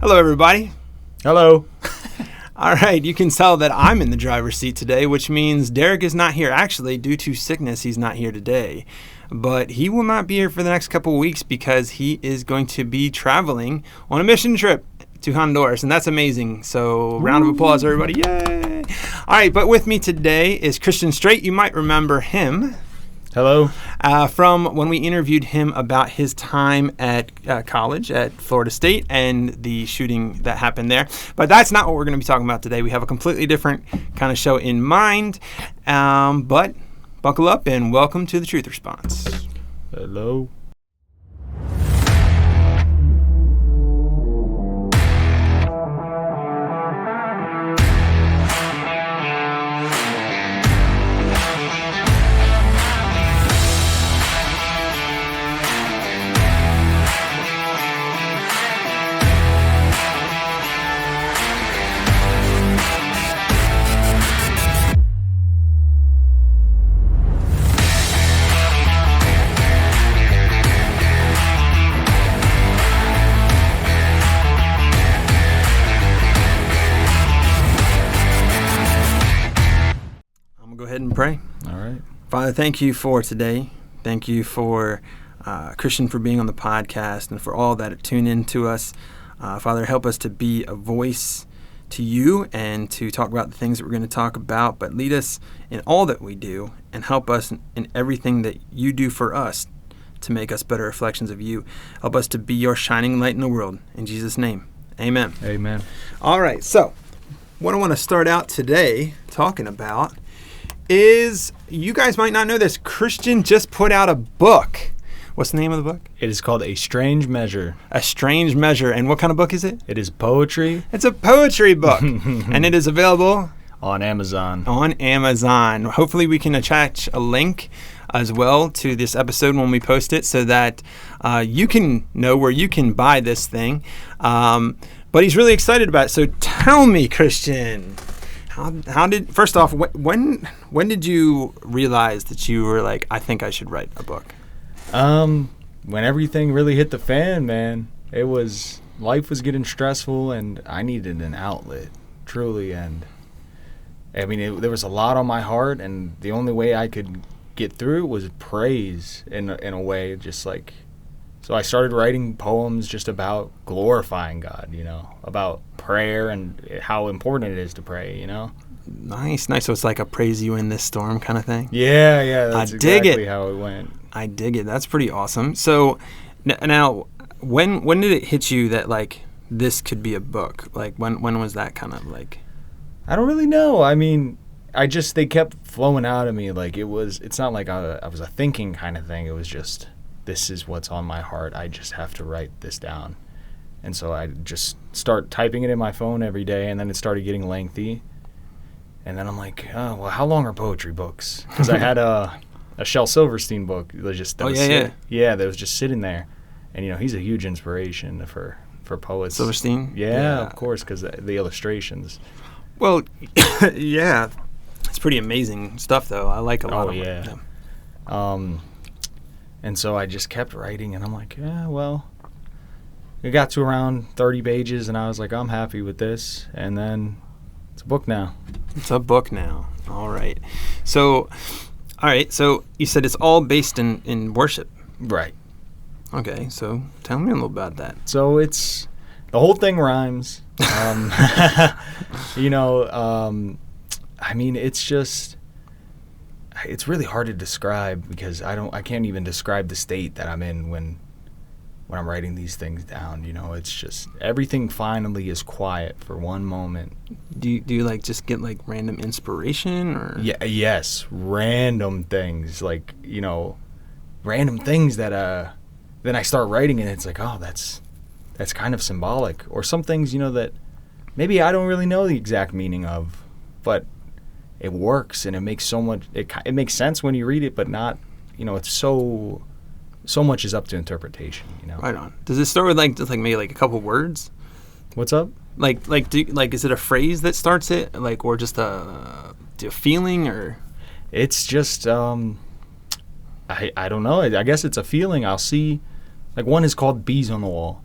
Hello, everybody. Hello. All right, you can tell that I'm in the driver's seat today, which means Derek is not here. Actually, due to sickness, he's not here today. But he will not be here for the next couple of weeks because he is going to be traveling on a mission trip to Honduras, and that's amazing. So, round of applause, everybody. Yay! All right, but with me today is Christian Strait. You might remember him. Hello. From when we interviewed him about his time at college at Florida State and the shooting that happened there. But that's not what we're going to be talking about today. We have a completely different kind of show in mind. But buckle up and welcome to the Truth Response. Hello. Pray. All right. Father, thank you for today. Thank you for Christian for being on the podcast and for all that tune in to us. Father, help us to be a voice to you and to talk about the things that we're going to talk about, but lead us in all that we do and help us in everything that you do for us to make us better reflections of you. Help us to be your shining light in the world. In Jesus' name, amen. Amen. All right, so what I want to start out today talking about is, you guys might not know this, Christian just put out a book. What's the name of the book? It is called A Strange Measure. A Strange Measure. And what kind of book is it? It is poetry. It's a poetry book. And it is available on Amazon. On Amazon. Hopefully we can attach a link as well to this episode when we post it so that you can know where you can buy this thing. But he's really excited about it. So tell me, Christian, How did, first off, when did you realize that you were like, I think I should write a book? When everything really hit the fan, man. Life was getting stressful and I needed an outlet, truly. And I mean, there was a lot on my heart, and the only way I could get through it was praise in a way, just like, so I started writing poems just about glorifying God, about prayer and how important it is to pray, Nice. So it's like a praise you in this storm kind of thing? Yeah, that's exactly it. how it went. I dig it. That's pretty awesome. So now, when did it hit you that, like, this could be a book? Like, when was that kind of like? I don't really know. I mean, they kept flowing out of me. Like, it's not like I was a thinking kind of thing. It was just, this is what's on my heart. I just have to write this down. And so I just start typing it in my phone every day, and then it started getting lengthy. And then I'm like, oh, well, how long are poetry books? Because I had a Shel Silverstein book that was that was just sitting there. And, he's a huge inspiration for poets. Silverstein? Yeah, of course, because the illustrations. Well, yeah. It's pretty amazing stuff, though. I like a lot of it. Yeah. And so I just kept writing, and I'm like, yeah, well, it got to around 30 pages, and I was like, I'm happy with this. And then it's a book now. All right. So you said it's all based in worship. Right. Okay, so tell me a little about that. So the whole thing rhymes. I mean, it's really hard to describe because I can't even describe the state that I'm in when I'm writing these things down. It's just everything finally is quiet for one moment. Do you like just get like random inspiration or? Yeah, yes, random things like random things that then I start writing and it's like, oh, that's kind of symbolic, or some things that maybe I don't really know the exact meaning of, but it works and it makes so much. It makes sense when you read it, but not. It's so much is up to interpretation. Right on. Does it start with just maybe a couple words? What's up? Is it a phrase that starts it, or just a feeling, or? It's just I don't know. I guess it's a feeling. I'll see, one is called Bees on the Wall.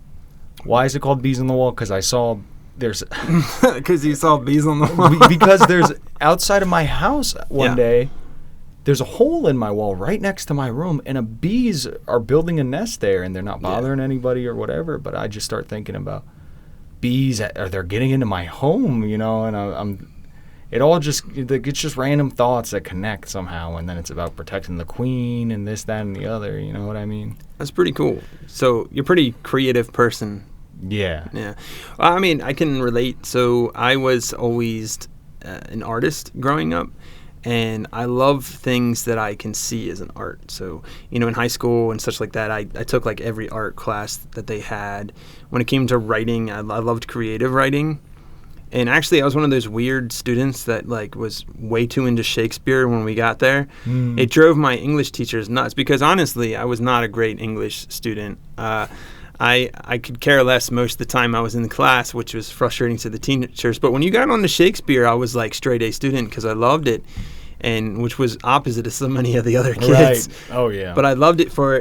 Why is it called Bees on the Wall? Because I saw there's Because you saw bees on the wall. because there's outside of my house one day. There's a hole in my wall right next to my room, and bees are building a nest there, and they're not bothering anybody or whatever. But I just start thinking about bees. Are they getting into my home? You know, and it's just random thoughts that connect somehow, and then it's about protecting the queen and this, that, and the other. You know what I mean? That's pretty cool. So you're a pretty creative person. Yeah. Yeah. Well, I mean, I can relate. So I was always an artist growing up. And I love things that I can see as an art. So, you know, in high school and such like that, I took like every art class that they had. When it came to writing, I loved creative writing. And actually, I was one of those weird students that like was way too into Shakespeare when we got there. It drove my English teachers nuts because honestly, I was not a great English student. I could care less most of the time I was in the class, which was frustrating to the teachers. But when you got on to Shakespeare, I was like straight A student because I loved it, and which was opposite of so many of the other kids. Right. Oh, yeah. But I loved it for,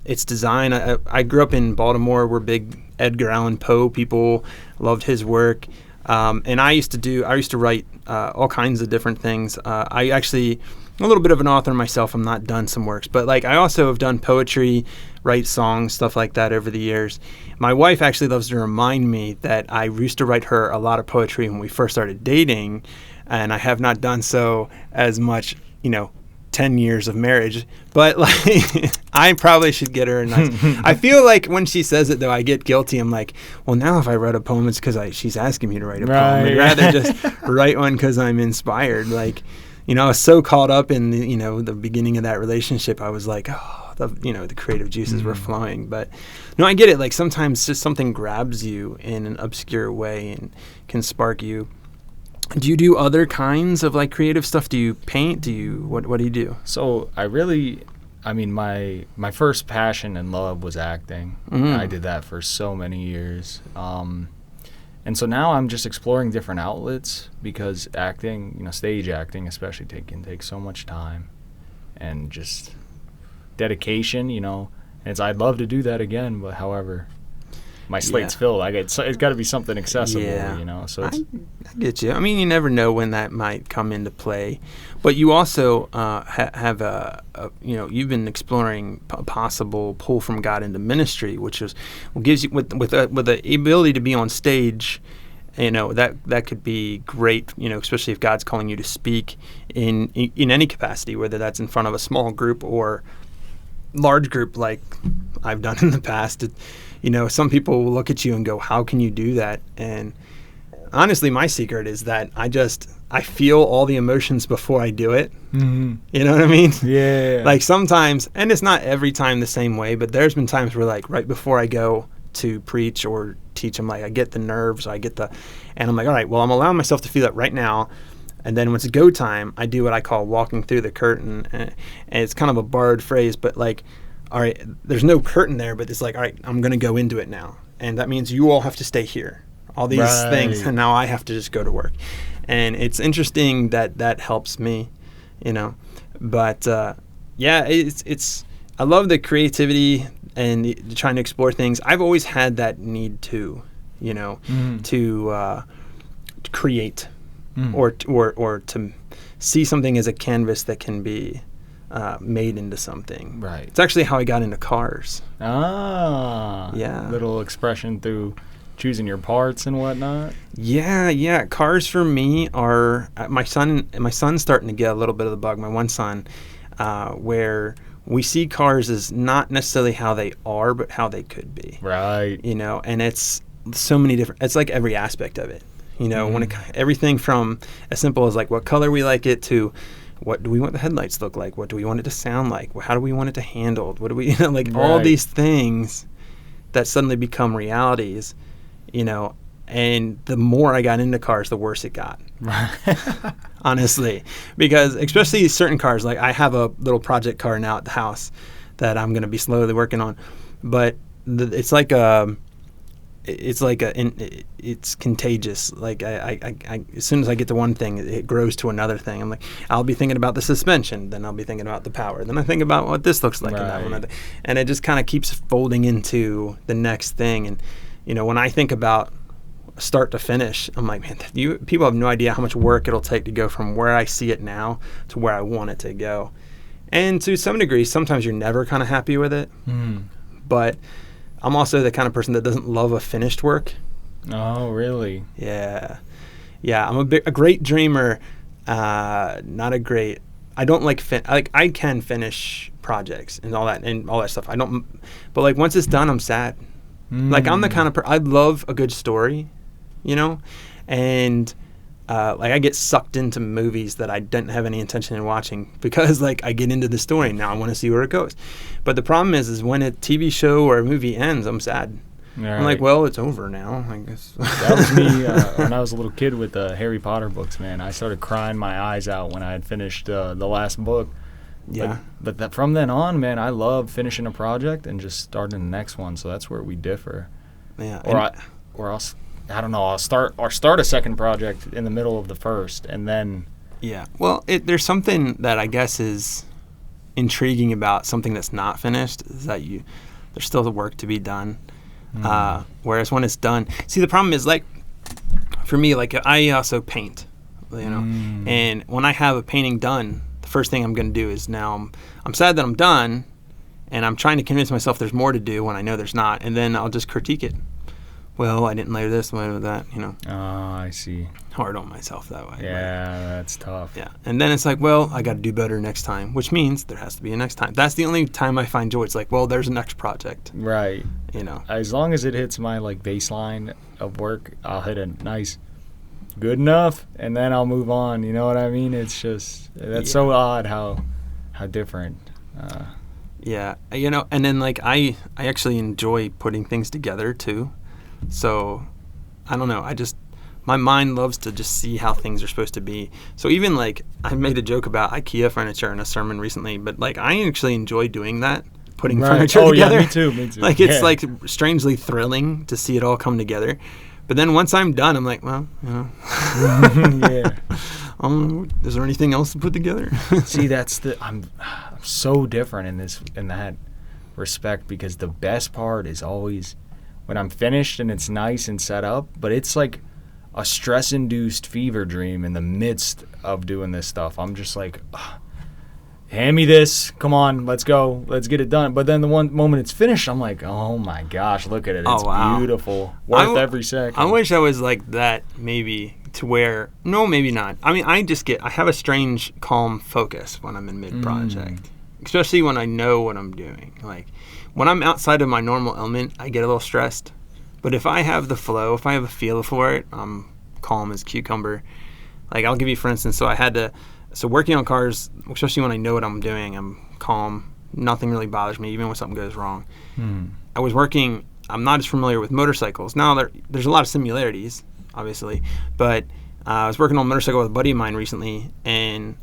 its design. I grew up in Baltimore. We're big Edgar Allan Poe people. Loved his work. And I used to write all kinds of different things. I actually, a little bit of an author myself. I'm not done some works, but like I also have done poetry, write songs, stuff like that over the years. My wife actually loves to remind me that I used to write her a lot of poetry when we first started dating, and I have not done so as much, 10 years of marriage, but like I probably should get her a nice. I feel like when she says it though, I get guilty. I'm like, well, now if I write a poem, it's because she's asking me to write a poem. I'd rather just write one because I'm inspired. Like, I was so caught up in the beginning of that relationship. I was like, the creative juices were flowing. But no, I get it. Like sometimes just something grabs you in an obscure way and can spark you. Do you do other kinds of like creative stuff? Do you paint? What do you do? So my first passion and love was acting. I did that for so many years. And so now I'm just exploring different outlets because acting, stage acting especially can take so much time and just dedication, and I'd love to do that again, but however, my slate's filled. It's got to be something accessible, so it's, I get you. I mean, you never know when that might come into play, but you also have you've been exploring a possible pull from God into ministry, which gives you with the ability to be on stage. That could be great, especially if God's calling you to speak in any capacity, whether that's in front of a small group or large group like I've done in the past. Some people will look at you and go, how can you do that? And honestly, my secret is that I feel all the emotions before I do it. Mm-hmm. You know what I mean? Yeah. Like sometimes, and it's not every time the same way, but there's been times where like right before I go to preach or teach, I'm like, I get the nerves, and I'm like, all right, well, I'm allowing myself to feel that right now. And then when it's go time, I do what I call walking through the curtain. And it's kind of a borrowed phrase, but like, all right, there's no curtain there, but it's like, all right, I'm going to go into it now. And that means you all have to stay here. All these things, and now I have to just go to work. And it's interesting that helps me, But, it's I love the creativity and trying to explore things. I've always had that need too, to create or to see something as a canvas that can be made into something. Right. It's actually how I got into cars. Ah. Yeah. Little expression through choosing your parts and whatnot. Yeah. Cars for me are my son's starting to get a little bit of the bug. My one son, where we see cars as not necessarily how they are, but how they could be. Right. And it's so many different. It's like every aspect of it. When everything from as simple as like what color we like it to what do we want the headlights to look like? What do we want it to sound like? How do we want it to handle? What do we all these things that suddenly become realities, and the more I got into cars, the worse it got. Honestly, because especially certain cars, like I have a little project car now at the house that I'm going to be slowly working on, but it's like it's like it's contagious. Like I as soon as I get to one thing, it grows to another thing. I'm like, I'll be thinking about the suspension, then I'll be thinking about the power, then I think about what this looks like, Right. and that one, and it just kind of keeps folding into the next thing. And when I think about start to finish, I'm like, man, people have no idea how much work it'll take to go from where I see it now to where I want it to go. And to some degree, sometimes you're never kind of happy with it, but I'm also the kind of person that doesn't love a finished work. Oh, really? Yeah. I'm a great dreamer, not a great. I don't like I can finish projects and all that stuff. I don't, but like once it's done, I'm sad. Like I'm the kind of I love a good story, and like I get sucked into movies that I didn't have any intention in watching because like I get into the story and now I want to see where it goes. But the problem is when a TV show or a movie ends, I'm sad. Right. I'm like, well, it's over now, I guess. That was me when I was a little kid with the Harry Potter books, man. I started crying my eyes out when I had finished the last book. Yeah. But from then on, man, I love finishing a project and just starting the next one. So that's where we differ. Yeah. I'll start a second project in the middle of the first, and then. Yeah. Well, there's something that I guess is intriguing about something that's not finished is that there's still the work to be done. Whereas when it's done, see, the problem is like for me, like I also paint, and when I have a painting done, the first thing I'm going to do is now I'm sad that I'm done, and I'm trying to convince myself there's more to do when I know there's not, and then I'll just critique it. Well, I didn't layer this, layer that, Oh, I see. Hard on myself that way. Yeah, that's tough. Yeah, and then it's like, well, I got to do better next time, which means there has to be a next time. That's the only time I find joy. It's like, well, there's a next project. Right. As long as it hits my like baseline of work, I'll hit a nice, good enough, and then I'll move on. You know what I mean? It's just so odd how different. Yeah, and then like I actually enjoy putting things together too. So, I don't know. My mind loves to just see how things are supposed to be. So even like I made a joke about IKEA furniture in a sermon recently, but like I actually enjoy doing that, putting furniture together. Yeah, me too. Like it's like strangely thrilling to see it all come together. But then once I'm done, I'm like, well, yeah. Is there anything else to put together? See, I'm so different in that respect because the best part is always when I'm finished and it's nice and set up, but it's like a stress-induced fever dream in the midst of doing this stuff. I'm just like, hand me this. Come on, let's go. Let's get it done. But then the one moment it's finished, I'm like, oh my gosh, look at it. It's beautiful. Worth every second. I wish I was like that maybe to where, no, maybe not. I mean, I have a strange calm focus when I'm in mid-project, especially when I know what I'm doing. Like, when I'm outside of my normal element, I get a little stressed. But if I have the flow, if I have a feel for it, I'm calm as cucumber. Like, I'll give you, for instance, so working on cars, especially when I know what I'm doing, I'm calm. Nothing really bothers me, even when something goes wrong. I'm not as familiar with motorcycles. Now, there's a lot of similarities, obviously. But I was working on a motorcycle with a buddy of mine recently, and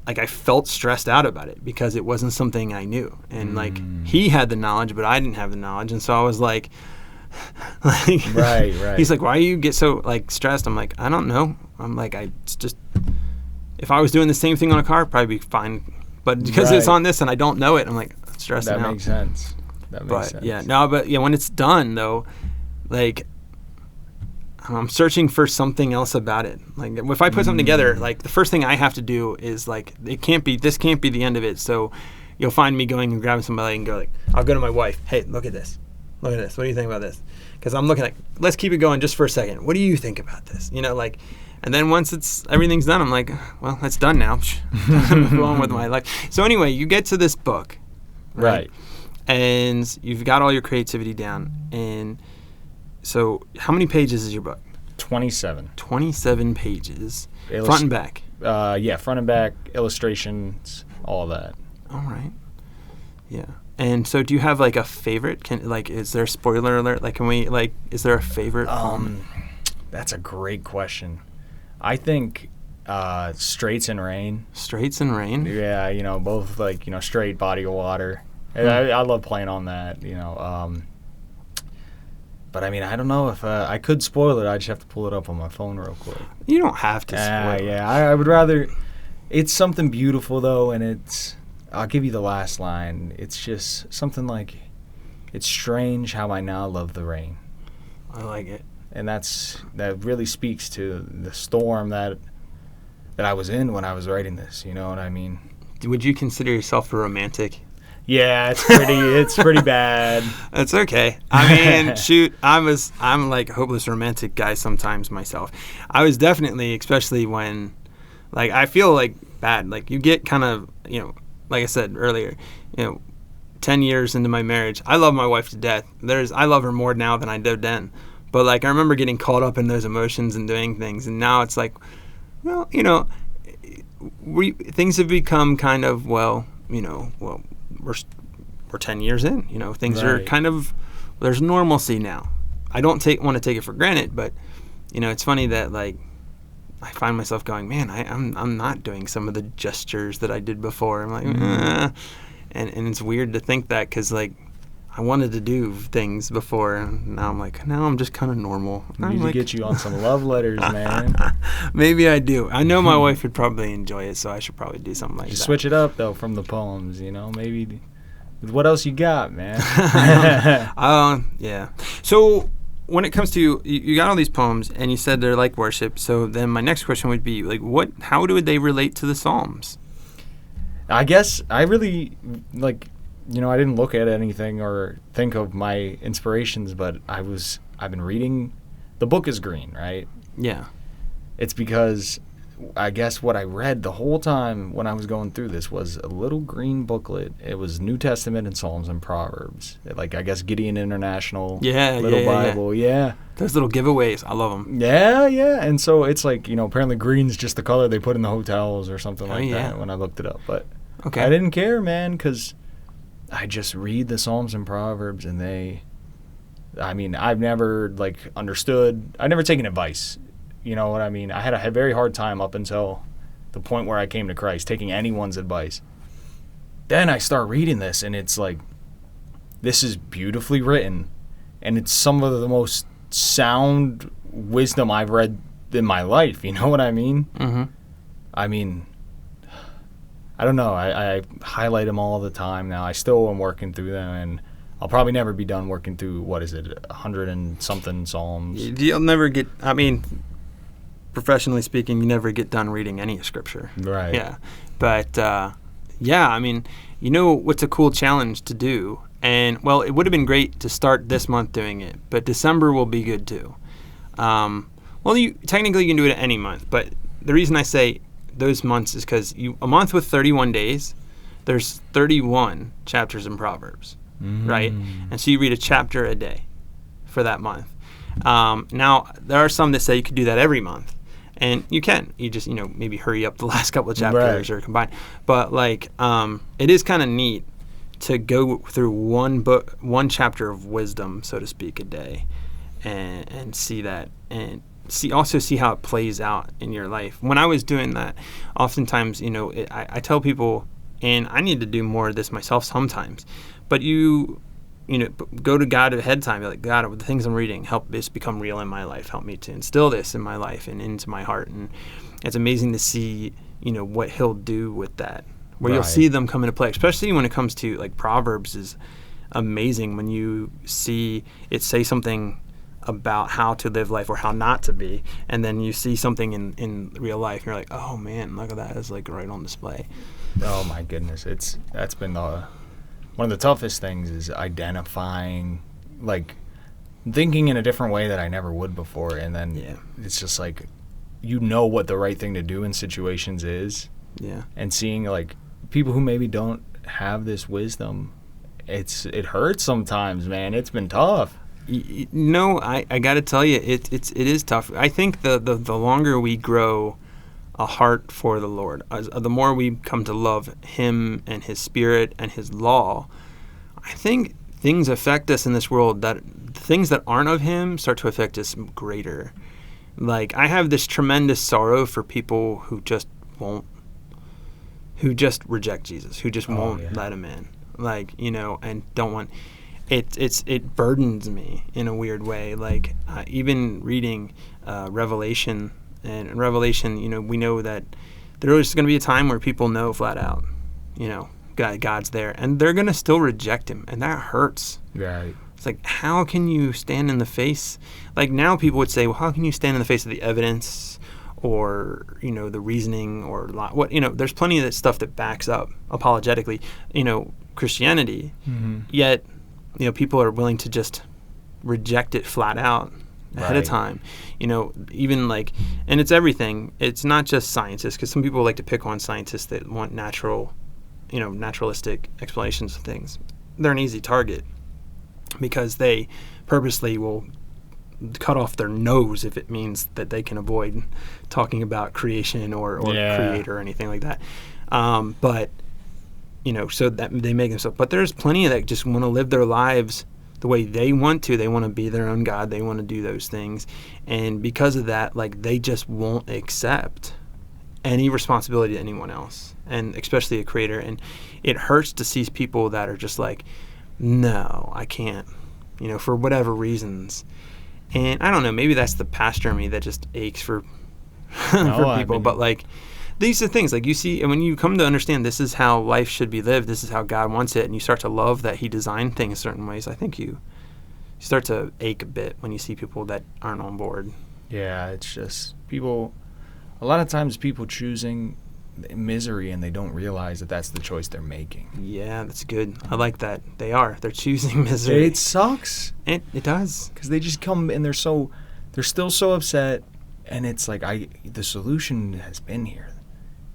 like I felt stressed out about it because it wasn't something I knew, and like he had the knowledge, but I didn't have the knowledge, and so I was like right. He's like, why do you get so like stressed? I'm like, I don't know. I'm like, it's just if I was doing the same thing on a car, I'd probably be fine, but because it's on this and I don't know it, I'm like stressing out. That makes sense. When it's done though, like I'm searching for something else about it. Like if I put something together, like the first thing I have to do is like this can't be the end of it. So you'll find me going and grabbing somebody and go like, I'll go to my wife. Hey, look at this. What do you think about this? Because I'm looking like, let's keep it going just for a second. What do you think about this? And then once everything's done, I'm like, well, it's done now. Go on with my life. So anyway, you get to this book, right? And you've got all your creativity down, and so how many pages is your book? 27. 27 pages. Front and back. Front and back, illustrations, all that. All right. Yeah. And so do you have like a favorite? Is there a spoiler alert? Is there a favorite poem? That's a great question. I think Straits and Rain. Straits and Rain? Yeah, both straight body of water. I love playing on that, But I mean, I don't know if I could spoil it. I just have to pull it up on my phone real quick. You don't have to spoil it. Yeah, I would rather. It's something beautiful though, and it's. I'll give you the last line. It's just something like, "It's strange how I now love the rain." I like it. And that really speaks to the storm that I was in when I was writing this. You know what I mean? Would you consider yourself a romantic? Yeah, it's pretty bad. That's okay. I mean, shoot, I'm like a hopeless romantic guy sometimes myself. I was definitely, especially when, like, I feel like bad. Like, you get kind of, like I said earlier, 10 years into my marriage, I love my wife to death. I love her more now than I did then. But, like, I remember getting caught up in those emotions and doing things, and now it's like, well, things have become kind of, we're 10 years in, things are kind of, there's normalcy now. I don't want to take it for granted, but, it's funny that, like, I find myself going, man, I'm not doing some of the gestures that I did before. I'm like, and it's weird to think that, because, like, I wanted to do things before, and now I'm like, now I'm just kind of normal. I need to get you on some love letters, man. Maybe I do. I know my wife would probably enjoy it, so I should probably do something like that. Switch it up, though, from the poems, maybe. What else you got, man? Yeah. So when it comes to, you got all these poems, and you said they're like worship, so then my next question would be, like, how do they relate to the Psalms? I guess I really, like... I didn't look at anything or think of my inspirations, but I've been reading. The book is green, right? Yeah. It's because I guess what I read the whole time when I was going through this was a little green booklet. It was New Testament and Psalms and Proverbs. Like, I guess Gideon International. Little Bible. Yeah. Those little giveaways. I love them. Yeah. And so it's like, apparently green's just the color they put in the hotels or something that when I looked it up. But I didn't care, man, because I just read the Psalms and Proverbs, and I've never, like, understood. I've never taken advice. You know what I mean? I had a very hard time up until the point where I came to Christ, taking anyone's advice. Then I start reading this, and it's like, this is beautifully written, and it's some of the most sound wisdom I've read in my life. You know what I mean? Mm-hmm. I don't know. I highlight them all the time now. I still am working through them, and I'll probably never be done working through, 100 and something Psalms. You'll never get, professionally speaking, you never get done reading any scripture. Right. Yeah. But, what's a cool challenge to do? And, well, it would have been great to start this month doing it, but December will be good too. Technically you can do it at any month, but the reason I say those months is because a month with 31 days, there's 31 chapters in Proverbs, right? And so you read a chapter a day for that month. Now, there are some that say you could do that every month, and you can. You just, maybe hurry up the last couple of chapters or combine. But, like, it is kind of neat to go through one chapter of wisdom, so to speak, a day, and see that, and see how it plays out in your life. When I was doing that, oftentimes, I tell people, and I need to do more of this myself sometimes, but go to God ahead of time. Be like, God, the things I'm reading, help this become real in my life. Help me to instill this in my life and into my heart. And it's amazing to see, what He'll do with that, where you'll see them come into play, especially when it comes to, like, Proverbs is amazing when you see it say something about how to live life or how not to be, and then you see something in real life, and you're like, oh man, look at that, it's like right on display. Oh my goodness, that's been one of the toughest things, is identifying, like, thinking in a different way that I never would before, and then it's just like, what the right thing to do in situations is, and seeing, like, people who maybe don't have this wisdom, it hurts sometimes, man. It's been tough. I got to tell you, it is tough. I think the longer we grow a heart for the Lord, the more we come to love Him and His Spirit and His law, I think things affect us in this world, that things that aren't of Him start to affect us greater. Like, I have this tremendous sorrow for people who just reject Jesus, who just won't let Him in, like, and don't want. it burdens me in a weird way. Like even reading Revelation, and in Revelation, we know that there's going to be a time where people know flat out, God's there, and they're going to still reject him, and that hurts. Right. It's like, how can you stand in the face? Like now people would say, well, how can you stand in the face of the evidence or, the reasoning or what, there's plenty of that stuff that backs up apologetically, Christianity. Mm-hmm. Yet, people are willing to just reject it flat out ahead of time, even like, and it's everything. It's not just scientists, because some people like to pick on scientists that want naturalistic explanations of things. They're an easy target because they purposely will cut off their nose if it means that they can avoid talking about creation or creator or anything like that. But so that they make themselves. But there's plenty of that just want to live their lives the way they want to. They want to be their own God. They want to do those things. And because of that, like, they just won't accept any responsibility to anyone else, and especially a creator. And it hurts to see people that are just like, no, I can't, for whatever reasons. And I don't know, maybe that's the pastor in me that just aches for for people. But like, these are things like you see, and when you come to understand this is how life should be lived, this is how God wants it, and you start to love that he designed things certain ways, I think you start to ache a bit when you see people that aren't on board. Yeah, it's just people, a lot of times people choosing misery and they don't realize that that's the choice they're making. Yeah, that's good. I like that. They're choosing misery. It sucks. It does. Because they just come and they're still so upset, and it's like, the solution has been here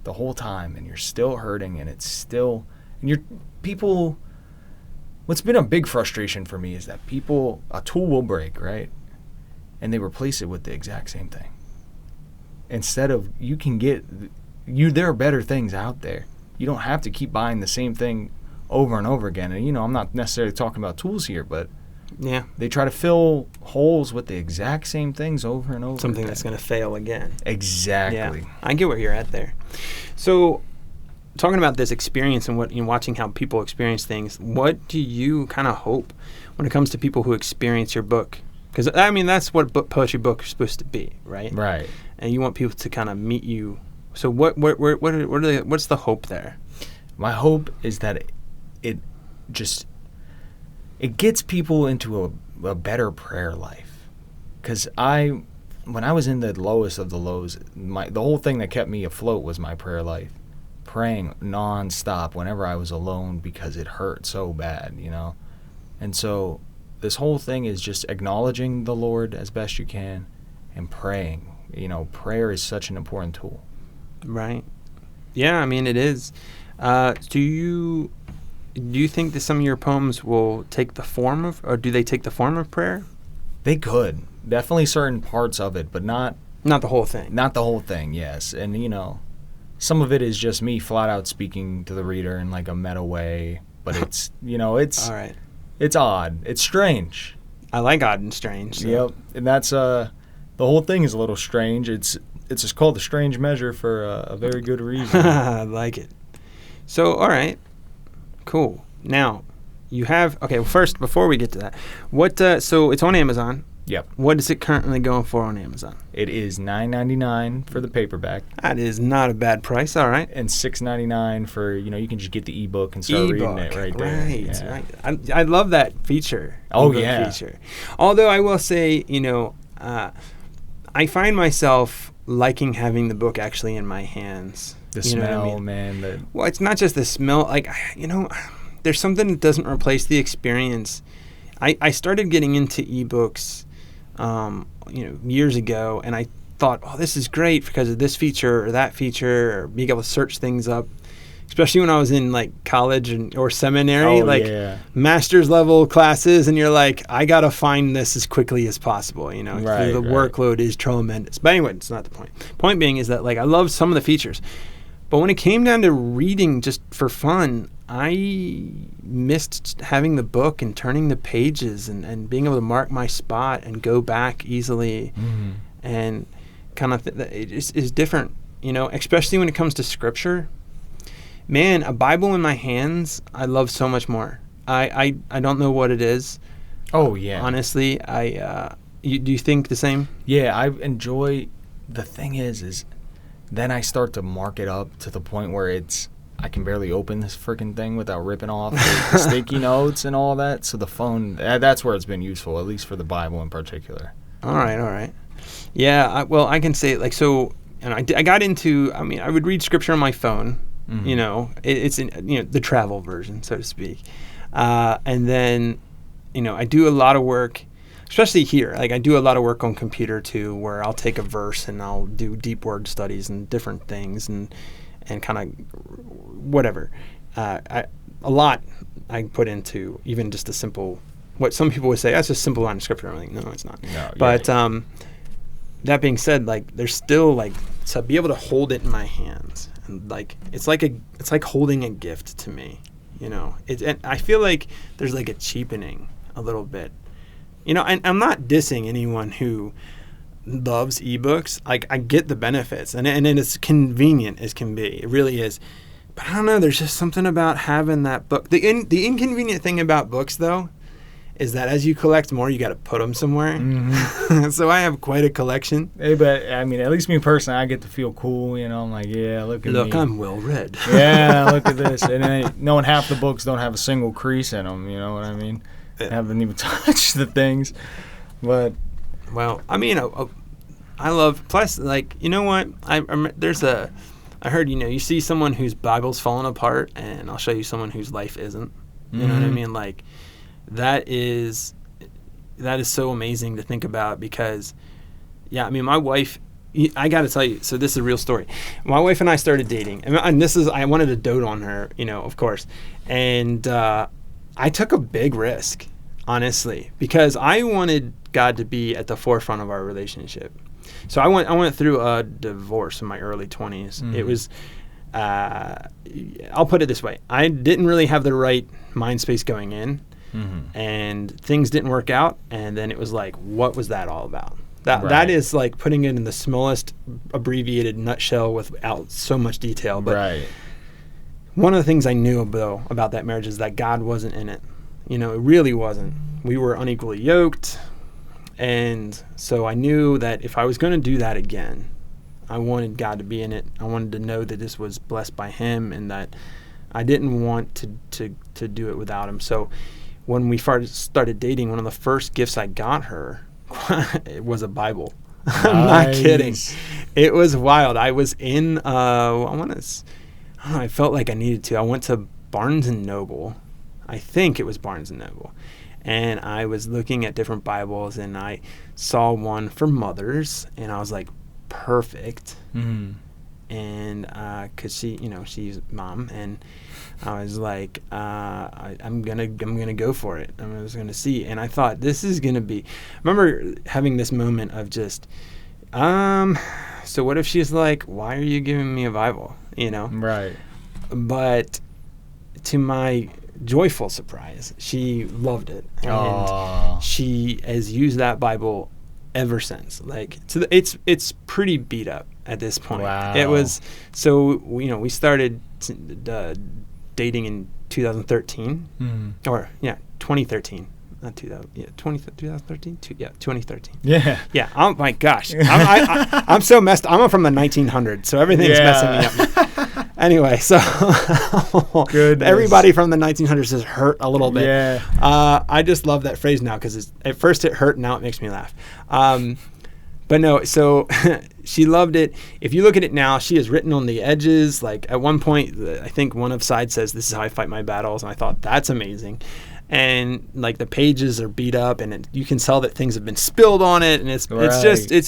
the whole time, and you're still hurting, and people, what's been a big frustration for me is that a tool will break, right? And they replace it with the exact same thing. Instead of, there are better things out there. You don't have to keep buying the same thing over and over again. And, I'm not necessarily talking about tools here, but yeah, they try to fill holes with the exact same things over and over Something again. That's going to fail again. Exactly. Yeah, I get where you're at there. So, talking about this experience and watching how people experience things, what do you kind of hope when it comes to people who experience your book? Because, that's what poetry book is supposed to be, right? Right. And you want people to kind of meet you. So what's the hope there? My hope is that it gets people into a better prayer life. Because when I was in the lowest of the lows, the whole thing that kept me afloat was my prayer life. Praying nonstop whenever I was alone because it hurt so bad, And so this whole thing is just acknowledging the Lord as best you can and praying. Prayer is such an important tool. Right. Yeah, it is. Do you think that some of your poems will take the form of, or do they take the form of prayer? They could. Definitely certain parts of it, but not the whole thing. Not the whole thing, yes. And, some of it is just me flat out speaking to the reader in like a meta way, but it's, it's... All right. It's odd. It's strange. I like odd and strange. So. Yep. And that's, the whole thing is a little strange. It's just called the strange measure for a very good reason. I like it. So, all right. Cool. Now, you have... Okay, well, first, before we get to that, so it's on Amazon. Yep. What is it currently going for on Amazon? It is $9.99 for the paperback. That is not a bad price. All right. And $6.99 for, you can just get the ebook and start reading it right there. Right, yeah. right. I love that feature. Oh, yeah. Feature. Although I will say, I find myself liking having the book actually in my hands. The smell, man. Well, it's not just the smell. Like, there's something that doesn't replace the experience. I started getting into ebooks, years ago, and I thought, oh, this is great because of this feature or that feature, or being able to search things up. Especially when I was in like college or seminary, master's level classes, and you're like, I gotta find this as quickly as possible. The workload is tremendous. But anyway, it's not the point. Point being is that like I love some of the features, but when it came down to reading just for fun, I missed having the book and turning the pages and being able to mark my spot and go back easily, and kind of it is different. Especially when it comes to scripture. Man, a Bible in my hands, I love so much more. I don't know what it is. Oh yeah. Honestly, do you think the same? Yeah, I enjoy. The thing is then I start to mark it up to the point where I can barely open this freaking thing without ripping off the sticky notes and all that. So the phone, that's where it's been useful, at least for the Bible in particular. All right. Yeah, I can say like so. And I got into. I mean, I would read scripture on my phone. Mm-hmm. You know, it's in the travel version, so to speak. And then, I do a lot of work, especially here. Like I do a lot of work on computer too, where I'll take a verse and I'll do deep word studies and different things and kind of whatever. A lot I put into even just a simple, what some people would say, that's a simple line of scripture. I'm like, no, it's not. No, but that being said, like there's still like to be able to hold it in my hands, and like it's like holding a gift to me, and I feel like there's like a cheapening a little bit, and I'm not dissing anyone who loves ebooks. Like I get the benefits, and it's convenient as can be. It really is. But I don't know. There's just something about having that book. The inconvenient thing about books, though, is that as you collect more, you got to put them somewhere. Mm-hmm. So I have quite a collection. Hey, but I mean, at least me personally, I get to feel cool. I'm like, yeah, look at me. Look, I'm well read. Yeah, look at this. And then knowing half the books don't have a single crease in them. You know what I mean? I haven't even touched the things. But well, I mean, I love. Plus, like, you know what? I heard, you see someone whose Bible's falling apart, and I'll show you someone whose life isn't. You know what I mean? Like. That is so amazing to think about because, yeah, I mean, my wife, I got to tell you, so this is a real story. My wife and I started dating, and I wanted to dote on her, of course. And I took a big risk, honestly, because I wanted God to be at the forefront of our relationship. So I went through a divorce in my early 20s. Mm-hmm. It was, I'll put it this way. I didn't really have the right mind space going in. Mm-hmm. And things didn't work out, and then it was like, what was that all about? That is like putting it in the smallest abbreviated nutshell without so much detail. But one of the things I knew though about that marriage is that God wasn't in it. It really wasn't. We were unequally yoked, and so I knew that if I was going to do that again, I wanted God to be in it. I wanted to know that this was blessed by Him, and that I didn't want to do it without Him. So. When we started dating, one of the first gifts I got her it was a Bible. Nice. I'm not kidding. It was wild. I was in, I felt like I needed to. I went to Barnes & Noble. I think it was Barnes & Noble. And I was looking at different Bibles, and I saw one for mothers, and I was like, perfect. Mm-hmm. And because she's mom, and I was like, I'm gonna go for it. I was gonna see, and I thought this is gonna be. I remember having this moment of just, so what if she's like, why are you giving me a Bible? Right. But to my joyful surprise, she loved it, and she has used that Bible ever since. Like, it's pretty beat up at this point. Wow. It was we started dating in 2013 or 2013, not 2000, 2013, 2013. Yeah. Oh my gosh, I'm so messed. I'm from the 1900s, so everything's messing me up. Anyway, so everybody from the 1900s is hurt a little bit. Yeah. I just love that phrase now because at first it hurt, now it makes me laugh. But no, so she loved it. If you look at it now, she has written on the edges. Like at one point, I think one of side says, "This is how I fight my battles," and I thought that's amazing. And like the pages are beat up, and you can tell that things have been spilled on it, and it's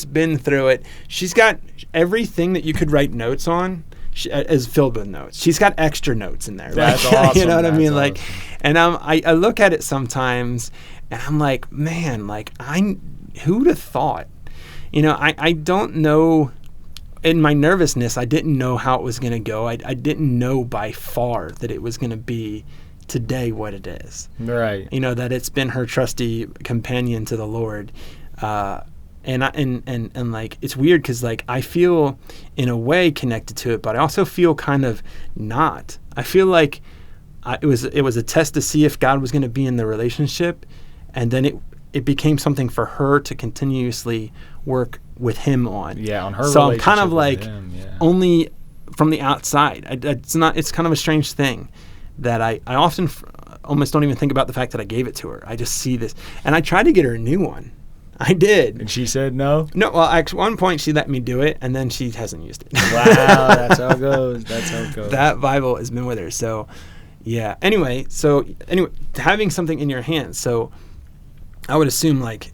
been through it. She's got everything that you could write notes on. Is filled with notes. She's got extra notes in there. That's right? Awesome. You know what I mean? Awesome. Like, and I look at it sometimes, and I'm like, man, like who'd have thought? I don't know. In my nervousness, I didn't know how it was going to go. I didn't know by far that it was going to be today what it is. Right. That it's been her trusty companion to the Lord. And like it's weird because like I feel in a way connected to it, but I also feel kind of not. I feel like it was a test to see if God was going to be in the relationship, and then it became something for her to continuously work with him on. Yeah, on her So I'm relationship kind of with like him, yeah. only from the outside. It's kind of a strange thing that I often almost don't even think about the fact that I gave it to her. I just see this, and I tried to get her a new one. I did. And she said no? No, well, at one point she let me do it, and then she hasn't used it. Wow, that's how it goes. That's how it goes. That Bible has been with her. So, yeah. Anyway, having something in your hands. So, I would assume, like,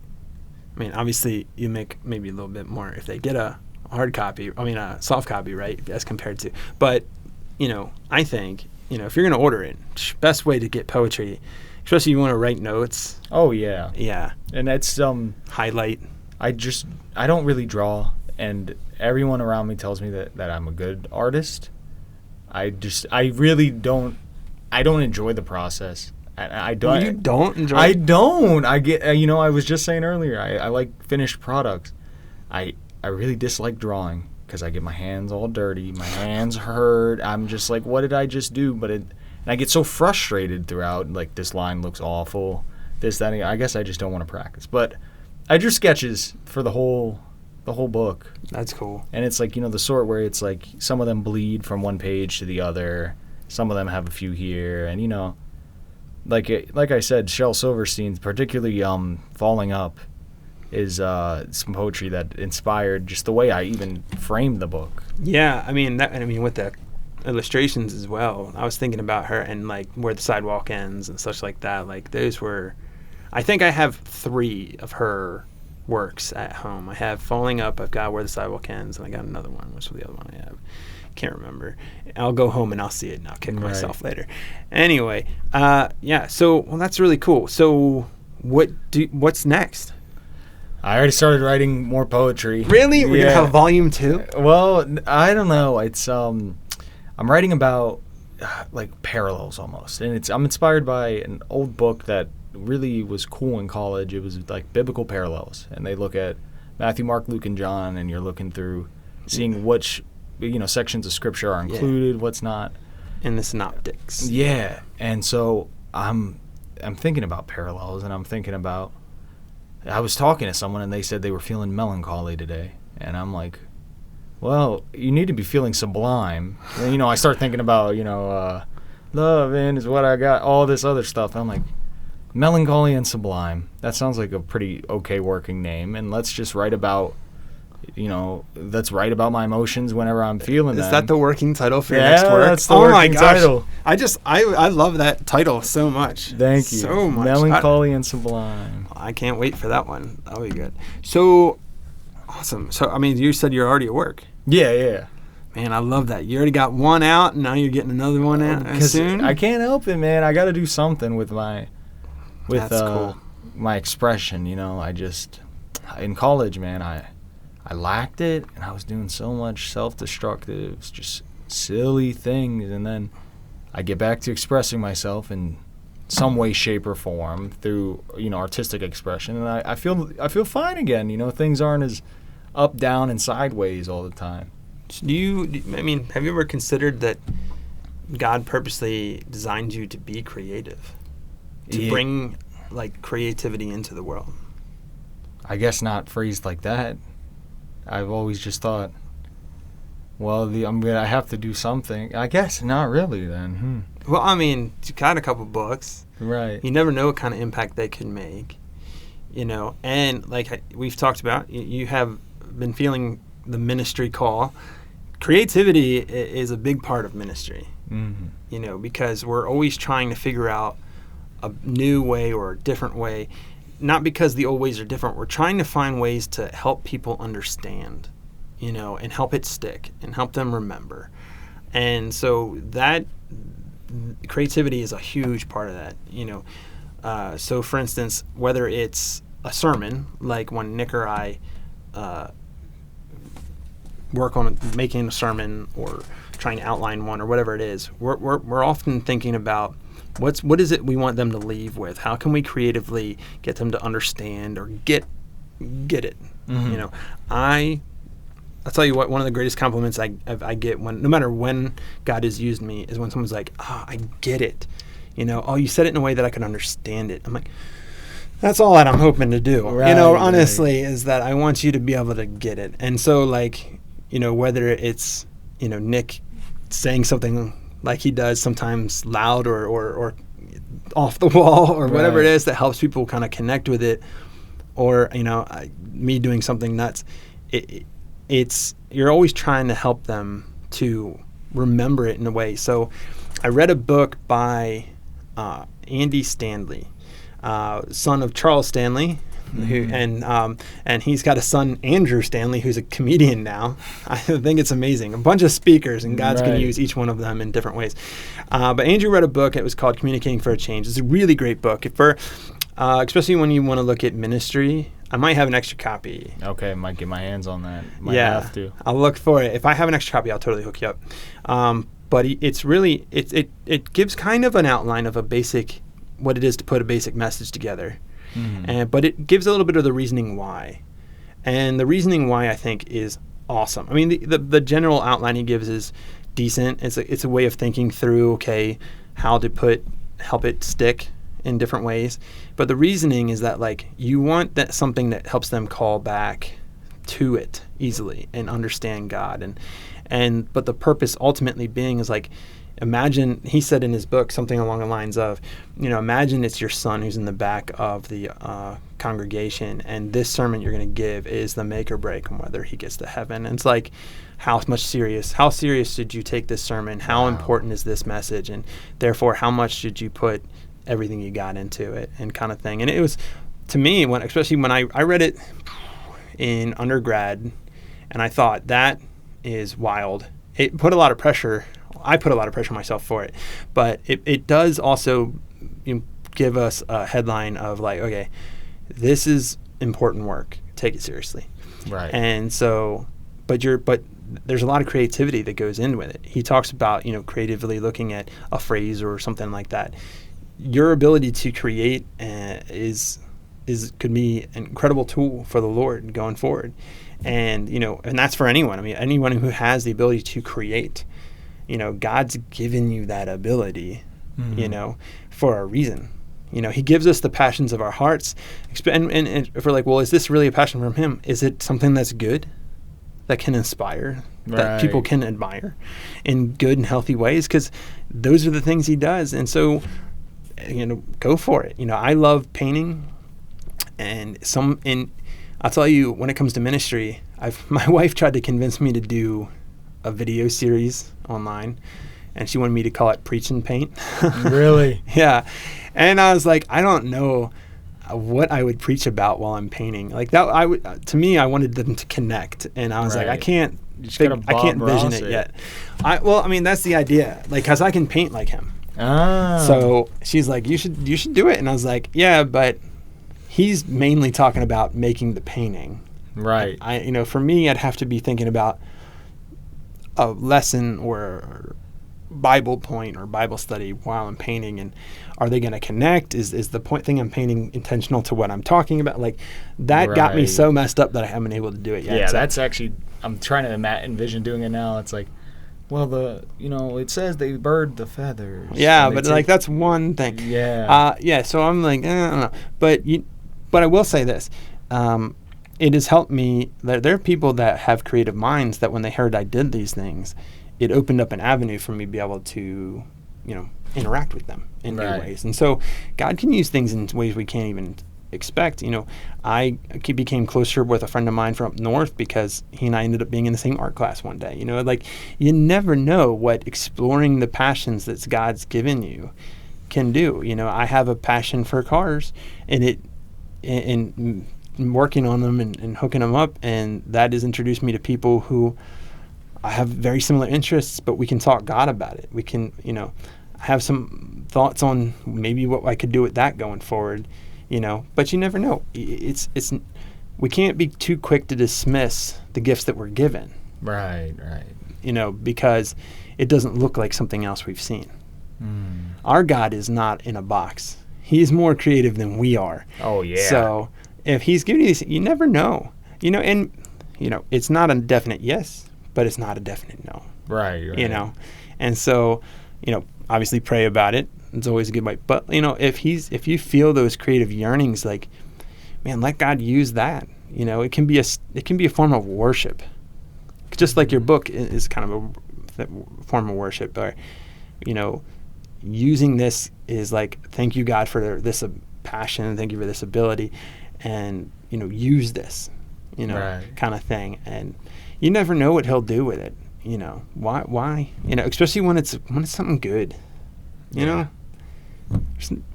I mean, obviously you make maybe a little bit more if they get a hard copy. I mean, a soft copy, right, as compared to. But, I think, if you're going to order it, best way to get poetry, especially if you want to write notes. Oh, yeah. Yeah. And that's highlight. I don't really draw, and everyone around me tells me that I'm a good artist. I really don't enjoy the process. I don't. You don't enjoy I don't. I get, I was just saying earlier, I like finished products. I really dislike drawing because I get my hands all dirty. My hands hurt. I'm just like, what did I just do? And I get so frustrated throughout, like, this line looks awful, this, that, and I guess I just don't want to practice. But I drew sketches for the whole book. That's cool. And it's like, the sort where it's like some of them bleed from one page to the other. Some of them have a few here. And, like I said, Shel Silverstein's, particularly Falling Up, is some poetry that inspired just the way I even framed the book. Yeah, I mean with the illustrations as well. I was thinking about her and like Where the Sidewalk Ends and such like that. Like those were, I think I have 3 of her works at home. I have Falling Up, I've got Where the Sidewalk Ends, and I got another one. Which was the other one I have? Can't remember. I'll go home and I'll see it and I'll kick myself later. Anyway, yeah. So that's really cool. So what's next? I already started writing more poetry. Really? We're gonna have volume 2? Well, I don't know. It's I'm writing about like parallels almost, and I'm inspired by an old book that really was cool in college. It was like biblical parallels, and they look at Matthew, Mark, Luke, and John, and you're looking through, seeing which sections of scripture are included, what's not, in the synoptics. Yeah, and so I'm thinking about parallels, and I'm thinking about. I was talking to someone, and they said they were feeling melancholy today, and I'm like, well, you need to be feeling sublime. And, I start thinking about, love and is what I got, all this other stuff. I'm like, melancholy and sublime. That sounds like a pretty okay working name. And let's just write about, let's write about my emotions whenever I'm feeling them. Is that the working title for your next work? Yeah, that's the working title. I love that title so much. Thank you. So much. Melancholy and sublime. I can't wait for that one. That'll be good. So, awesome. So, I mean, you said you're already at work. Yeah. Man, I love that. You already got one out, and now you're getting another one out soon? I can't help it, man. I got to do something with That's cool. my expression, I just, in college, man, I lacked it, and I was doing so much self-destructive, just silly things, and then I get back to expressing myself in some way, shape, or form through, artistic expression, and I feel fine again. Things aren't as up, down, and sideways all the time. Have you ever considered that God purposely designed you to be creative, to bring like creativity into the world? I guess not phrased like that. I've always just thought, well, I have to do something. I guess not really then. Well, I mean, you got a couple books. Right. You never know what kind of impact they could make, and like we've talked about, you have been feeling the ministry call. Creativity is a big part of ministry, because we're always trying to figure out a new way or a different way. Not because the old ways are different. We're trying to find ways to help people understand, and help it stick and help them remember. And so that creativity is a huge part of that, So, for instance, whether it's a sermon, like when Nick or I work on making a sermon or trying to outline one or whatever it is, we're often thinking about what is it we want them to leave with? How can we creatively get them to understand or get it? I I'll tell you what, one of the greatest compliments I get no matter when God has used me, is when someone's like, I get it. You said it in a way that I can understand it. I'm like, that's all that I'm hoping to do. Right, honestly, is that I want you to be able to get it. And so whether it's, Nick saying something like he does sometimes loud or off the wall or whatever it is that helps people kind of connect with it, or, me doing something nuts, it's you're always trying to help them to remember it in a way. So I read a book by Andy Stanley, son of Charles Stanley, and he's got a son, Andrew Stanley, who's a comedian now. I think it's amazing. A bunch of speakers, and God's going to use each one of them in different ways. But Andrew read a book. It was called Communicating for a Change. It's a really great book, especially when you want to look at ministry. I might have an extra copy. Okay, might get my hands on that. Might have to. I'll look for it. If I have an extra copy, I'll totally hook you up. But it's really, it gives kind of an outline of what it is to put a basic message together. But it gives a little bit of the reasoning why. And the reasoning why, I think, is awesome. I mean, the general outline he gives is decent. It's a way of thinking through, okay, how to help it stick in different ways. But the reasoning is that, you want something that helps them call back to it easily and understand God. But the purpose ultimately being is imagine, he said in his book something along the lines of, imagine it's your son who's in the back of the congregation, and this sermon you're going to give is the make or break on whether he gets to heaven. And it's how serious should you take this sermon? How important is this message? And therefore, how much should you put everything you got into it, and kind of thing. And it was, to me, especially when I read it in undergrad, and I thought, that is wild. It put a lot of pressure. I put a lot of pressure on myself for it, but it does also give us a headline of okay, this is important work. Take it seriously. Right. And so, but there's a lot of creativity that goes in with it. He talks about, creatively looking at a phrase or something like that. Your ability to create could be an incredible tool for the Lord going forward. And, and that's for anyone. I mean, anyone who has the ability to create, God's given you that ability, for a reason. He gives us the passions of our hearts. And if we're well, is this really a passion from him? Is it something that's good, that can inspire, that people can admire in good and healthy ways? Because those are the things he does. And so, go for it. I love painting, and I'll tell you, when it comes to ministry, my wife tried to convince me to do a video series online, and she wanted me to call it Preach and Paint. Really? Yeah. And I was like, I don't know what I would preach about while I'm painting. To me, I wanted them to connect, and I was like, I can't envision it yet. That's the idea. Because I can paint like him. So she's like, you should do it. And I was like, yeah, but he's mainly talking about making the painting. Right. For me, I'd have to be thinking about a lesson or Bible point or Bible study while I'm painting, and are they going to connect? Is the thing I'm painting intentional to what I'm talking about? That got me so messed up that I haven't been able to do it yet. Yeah, that's actually, I'm trying to envision doing it now. It's well, it says they bird the feathers. Yeah, but that's one thing. Yeah. So I'm I don't know. But I will say this. It has helped me. There are people that have creative minds that when they heard I did these things, it opened up an avenue for me to be able to, interact with them in new ways. And so God can use things in ways we can't even expect. I became closer with a friend of mine from up north because he and I ended up being in the same art class one day. You never know what exploring the passions that God's given you can do. I have a passion for cars, and working on them and hooking them up, and that has introduced me to people who I have very similar interests, but we can talk God about it. We can, have some thoughts on maybe what I could do with that going forward, but you never know. We can't be too quick to dismiss the gifts that we're given. Right. Because it doesn't look like something else we've seen. Our God is not in a box. He's more creative than we are. Oh, yeah. So if he's giving you these, you never know. And it's not a definite yes, but it's not a definite no. Right. And so, obviously pray about it. It's always a good way. But, if you feel those creative yearnings, like, man, let God use that. It can be a form of worship. Just like your book is kind of a form of worship. Or, using this is like, thank you, God, for this passion. Thank you for this ability. And, use this, Right. kind of thing. And you never know what he'll do with it. Why, especially when it's something good,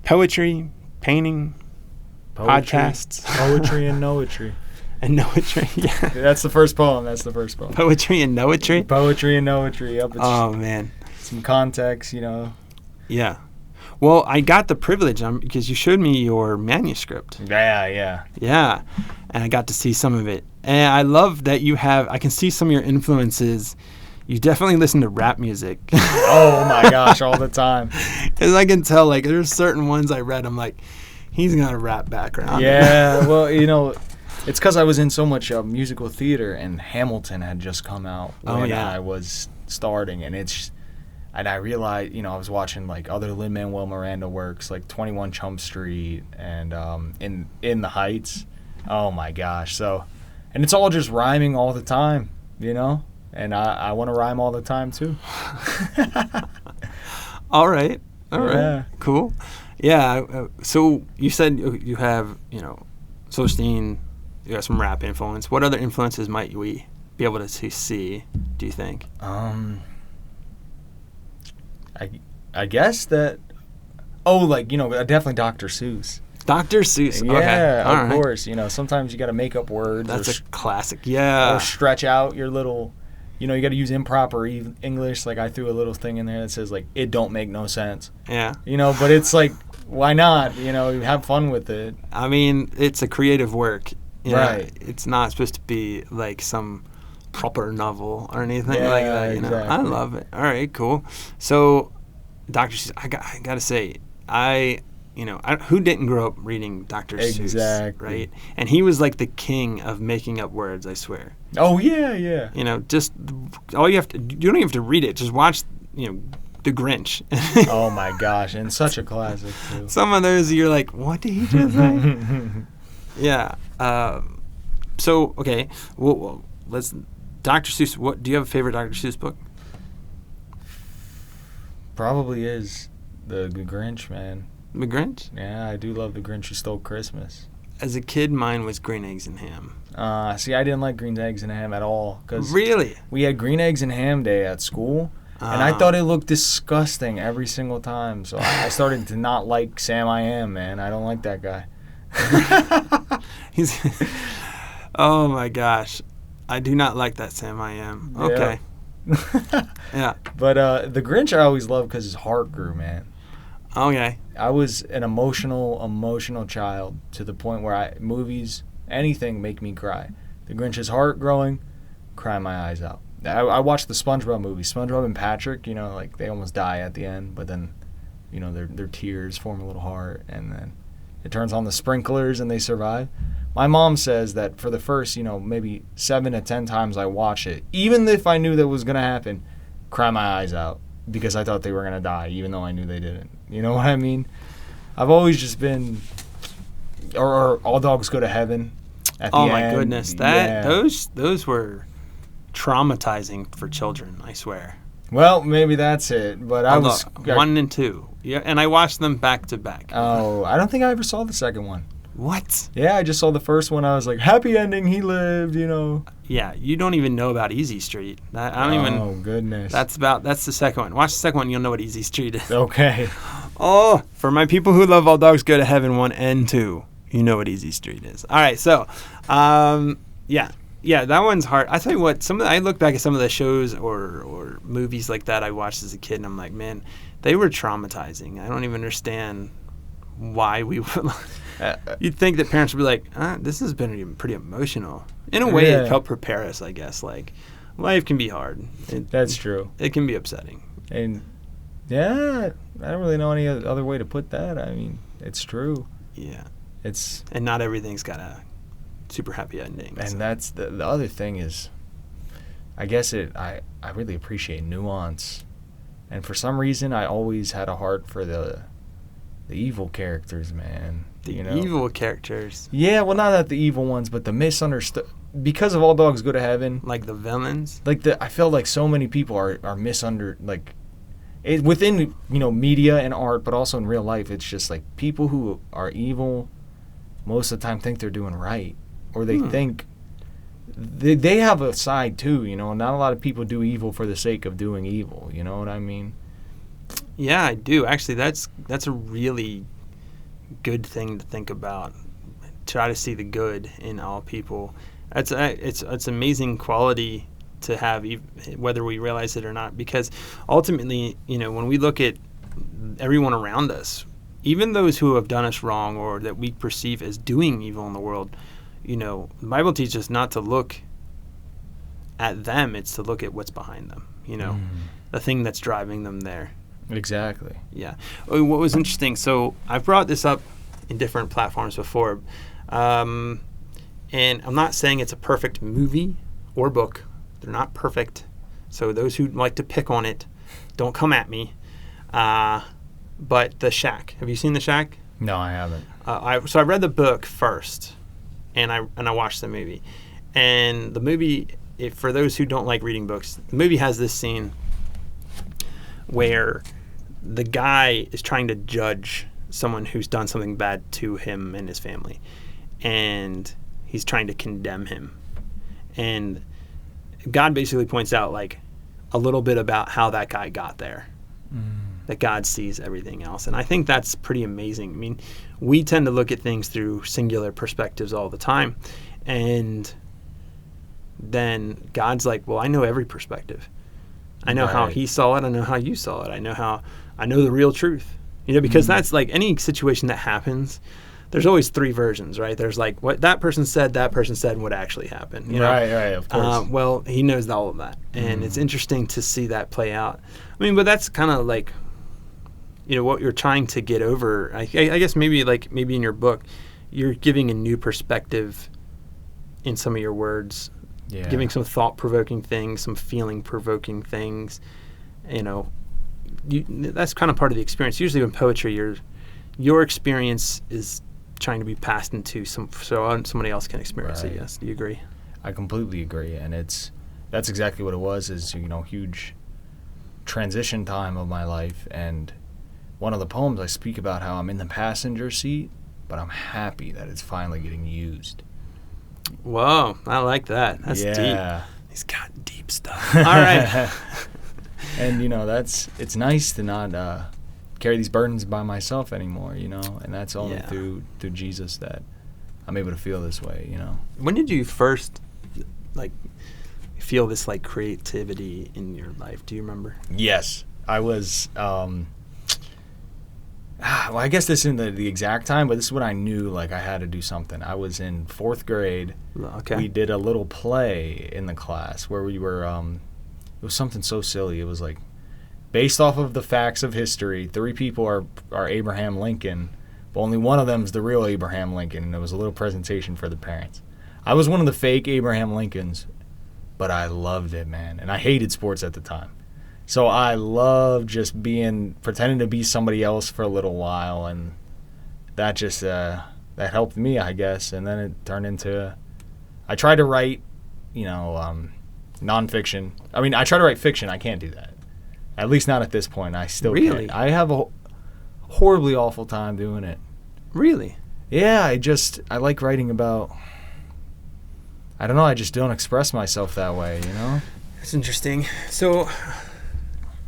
poetry, painting, podcasts, poetry and noetry. And noetry, yeah. That's the first poem. Poetry and noetry? Poetry and noetry. Yep. Oh, man. Some context, Yeah. Well, I got the privilege because you showed me your manuscript. Yeah. Yeah. And I got to see some of it. And I love that I can see some of your influences. You definitely listen to rap music. Oh, my gosh, all the time. Because I can tell, like, there's certain ones I read, I'm like, he's got a rap background. Yeah, well, it's because I was in so much musical theater, and Hamilton had just come out when I was starting, and I realized, I was watching like other Lin-Manuel Miranda works, like 21 Chump Street and In the Heights. Oh my gosh! And it's all just rhyming all the time, and I want to rhyme all the time too. All right, cool. Yeah. So you said you have, Sostein. You got some rap influence. What other influences might we be able to see, do you think? I guess that, definitely Dr. Seuss. Dr. Seuss. Yeah, okay. Of course. Sometimes you got to make up words. That's a classic. Yeah. Or stretch out your little, you got to use improper English. Like I threw a little thing in there that says like, it don't make no sense. Yeah. But it's like, why not? Have fun with it. I mean, it's a creative work. Right. It's not supposed to be like some proper novel or anything like that. Exactly. I love it. All right, cool. So, Dr. Seuss, I got to say, who didn't grow up reading Dr. Seuss? Exactly. Right? And he was like the king of making up words, I swear. Oh, yeah. Just all you don't even have to read it. Just watch, The Grinch. Oh, my gosh. And such a classic, too. Some of those you're like, what did he just say? Yeah. So, okay. Well, let's... Dr. Seuss, do you have a favorite Dr. Seuss book? Probably is The Grinch, man. The Grinch? Yeah, I do love The Grinch Who Stole Christmas. As a kid, mine was Green Eggs and Ham. See, I didn't like green eggs and ham at all. Really? We had green eggs and ham day at school, and I thought it looked disgusting every single time. So I started to not like Sam I Am, man. I don't like that guy. Oh, my gosh. I do not like that Sam I Am. Okay. Yeah. But The Grinch I always loved because his heart grew, man. Okay. I was an emotional child to the point where movies, anything make me cry. The Grinch's heart growing, cry my eyes out. I watched the SpongeBob movie. SpongeBob and Patrick, like they almost die at the end, but then, their tears form a little heart, and then it turns on the sprinklers and they survive. My mom says that for the first, maybe 7 to 10 times I watch it, even if I knew that was going to happen, cry my eyes out because I thought they were going to die, even though I knew they didn't. You know what I mean? I've always just been, or All Dogs Go to Heaven at the end. Oh, my goodness. Those were traumatizing for children, I swear. Well, maybe that's it, but I was... 1 and 2. Yeah, and I watched them back to back. Oh, I don't think I ever saw the second one. What? Yeah, I just saw the first one. I was like, happy ending, he lived, Yeah, you don't even know about Easy Street. Oh, goodness. That's the second one. Watch the second one, you'll know what Easy Street is. Okay. Oh, for my people who love All Dogs Go to Heaven 1 and 2, you know what Easy Street is. All right, so, yeah, that one's hard. I tell you what, I look back at some of the shows or movies like that I watched as a kid, and I'm like, man, they were traumatizing. I don't even understand why we would... You'd think that parents would be like, this has been pretty emotional. In a way, it helped prepare us, I guess. Like, life can be hard. That's true. It can be upsetting. And, yeah, I don't really know any other way to put that. I mean, it's true. Yeah. And not everything's got to super happy ending. And so. that's the other thing is, I guess I really appreciate nuance. And for some reason, I always had a heart for the evil characters, man. The evil characters. Yeah, well, not the evil ones, but the misunderstood. Because of All Dogs Go to Heaven. Like the villains? I feel like so many people are within, media and art, but also in real life. It's just like people who are evil most of the time think they're doing right. Or they think they have a side too, Not a lot of people do evil for the sake of doing evil. You know what I mean? Yeah, I do. Actually, that's a really good thing to think about. Try to see the good in all people. It's amazing quality to have, whether we realize it or not. Because ultimately, when we look at everyone around us, even those who have done us wrong or that we perceive as doing evil in the world, the Bible teaches us not to look at them. It's to look at what's behind them. The thing that's driving them there. Exactly. Yeah. What was interesting, so I've brought this up in different platforms before, and I'm not saying it's a perfect movie or book. They're not perfect. So those who like to pick on it, don't come at me. But The Shack. Have you seen The Shack? No, I haven't. So I read the book first, and I watched the movie. And the movie, for those who don't like reading books, the movie has this scene where the guy is trying to judge someone who's done something bad to him and his family. And he's trying to condemn him. And God basically points out like a little bit about how that guy got there. That God sees everything else. And I think that's pretty amazing. I mean, we tend to look at things through singular perspectives all the time. And then God's like, well, I know every perspective. I know how he saw it. I know how you saw it. I know the real truth. Because that's like any situation that happens, there's always three versions, right? There's like what that person said, and what actually happened. Right, of course. Well, he knows all of that. And it's interesting to see that play out. I mean, but that's kind of like, what you're trying to get over. I guess maybe in your book, you're giving a new perspective in some of your words. Yeah. Giving some thought-provoking things, some feeling-provoking things. That's kind of part of the experience. Usually in poetry, your experience is trying to be passed into so somebody else can experience it. Yes, do you agree? I completely agree, and that's exactly what it was. Is huge transition time of my life, and one of the poems I speak about how I'm in the passenger seat, but I'm happy that it's finally getting used. Whoa, I like that. That's deep. He's got deep stuff. All right. And it's nice to not carry these burdens by myself anymore, and that's only through Jesus that I'm able to feel this way, When did you first feel this creativity in your life? Do you remember? Yes, I was. Well, I guess this isn't the exact time, but this is when I knew I had to do something. I was in 4th grade. Okay. We did a little play in the class where we were. It was something so silly. It was based off of the facts of history. 3 people are Abraham Lincoln, but only one of them is the real Abraham Lincoln, and it was a little presentation for the parents. I was one of the fake Abraham Lincolns, but I loved it, man, and I hated sports at the time. So I loved just pretending to be somebody else for a little while, and that just that helped me, I guess. And then it turned into, I tried to write, nonfiction. I mean, I try to write fiction. I can't do that. At least not at this point. I still can't. I have a horribly awful time doing it. Really? Yeah, I like writing about, I don't know, I just don't express myself that way, That's interesting. So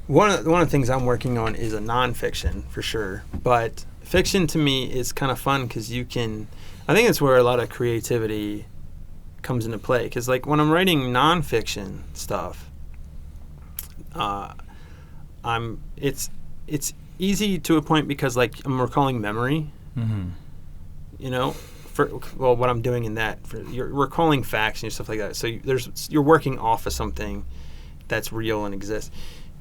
one of the things I'm working on is a nonfiction for sure, but fiction to me is kind of fun because I think it's where a lot of creativity comes into play. Because when I'm writing nonfiction stuff, it's easy to a point because I'm recalling memory. What I'm doing in that, you're recalling facts and stuff like that. So you're working off of something that's real and exists.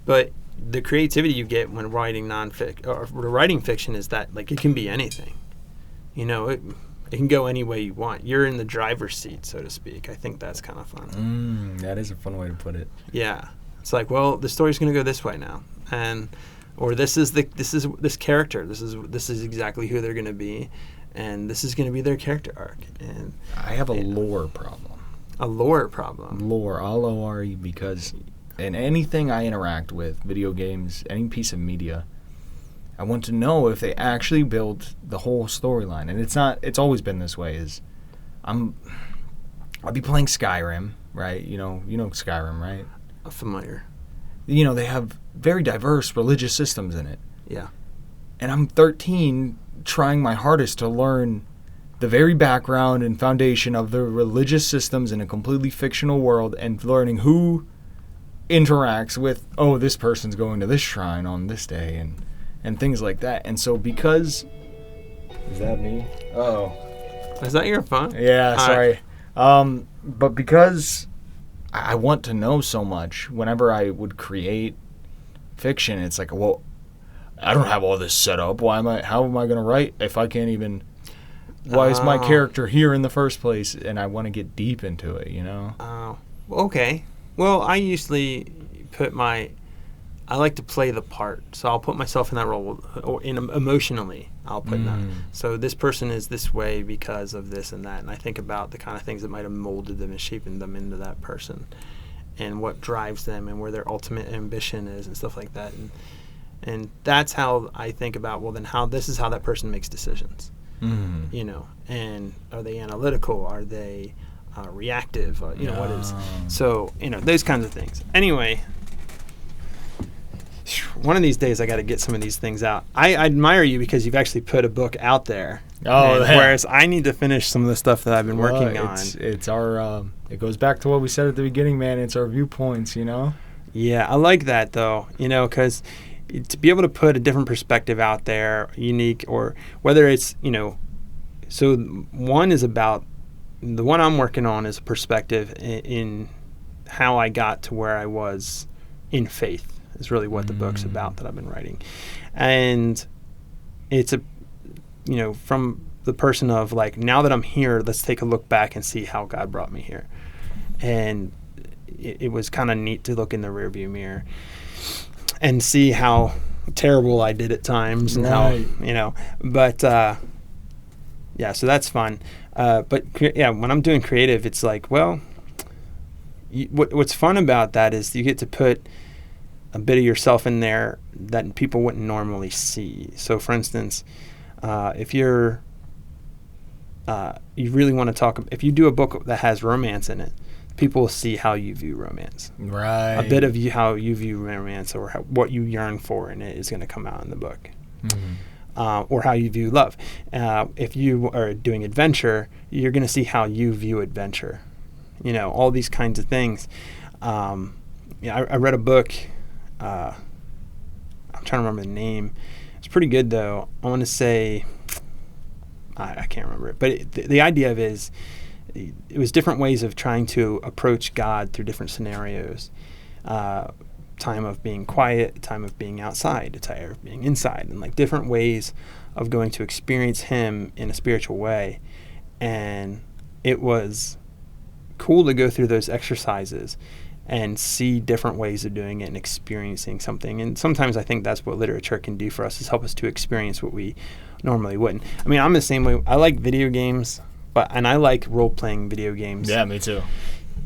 But the creativity you get when writing nonfiction or writing fiction is that it can be anything. It It can go any way you want. You're in the driver's seat, so to speak. I think that's kind of fun. That is a fun way to put it. Yeah. It's like, well, the story's going to go this way now. Or this is this character. This is exactly who they're going to be, and this is going to be their character arc. And I have a lore problem. A lore problem. Lore, L-O-R-E, because in anything I interact with, video games, any piece of media, I want to know if they actually built the whole storyline. And it's always been this way. I'll be playing Skyrim, right? You know Skyrim, right? I'm familiar. They have very diverse religious systems in it. Yeah. And I'm 13 trying my hardest to learn the very background and foundation of the religious systems in a completely fictional world, and learning who interacts with, this person's going to this shrine on this day, and things like that. And so because... Is that me? Uh-oh. Is that your phone? Yeah, sorry. But because I want to know so much, whenever I would create fiction, it's like, well, I don't have all this set up. How am I going to write if I can't even... Why is my character here in the first place? And I want to get deep into it, Oh, okay. Well, I usually I like to play the part, so I'll put myself in that role, or emotionally, I'll put that. So this person is this way because of this and that, and I think about the kind of things that might have molded them and shaped them into that person, and what drives them, and where their ultimate ambition is, and stuff like that. And that's how I think about, well, then this is how that person makes decisions. And are they analytical? Are they reactive? What is... So, those kinds of things. Anyway, one of these days I got to get some of these things out. I admire you because you've actually put a book out there. Whereas I need to finish some of the stuff that I've been working on. It's our... it goes back to what we said at the beginning, man. It's our viewpoints, Yeah, I like that, though, because... to be able to put a different perspective out there, unique, or whether it's, so one is about, the one I'm working on is a perspective in how I got to where I was in faith, is really what the book's about that I've been writing. And it's from the person of like, now that I'm here, let's take a look back and see how God brought me here. And it was kind of neat to look in the rearview mirror and see how terrible I did at times, and how, but so that's fun. But when I'm doing creative, it's like, well, what's fun about that is you get to put a bit of yourself in there that people wouldn't normally see. So for instance, if you really want to talk, if you do a book that has romance in it, people will see how you view romance. Right. A bit of how you view romance, or what you yearn for in it, is going to come out in the book. Or how you view love. If you are doing adventure, you're going to see how you view adventure. All these kinds of things. I read a book. I'm trying to remember the name. It's pretty good, though. I want to say... I can't remember it. But the idea of it is... it was different ways of trying to approach God through different scenarios. Time of being quiet, time of being outside, a time of being inside, and like different ways of going to experience Him in a spiritual way. And it was cool to go through those exercises and see different ways of doing it and experiencing something. And sometimes I think that's what literature can do for us, is help us to experience what we normally wouldn't. I mean, I'm the same way. I like video games. And I like role-playing video games. Yeah, me too.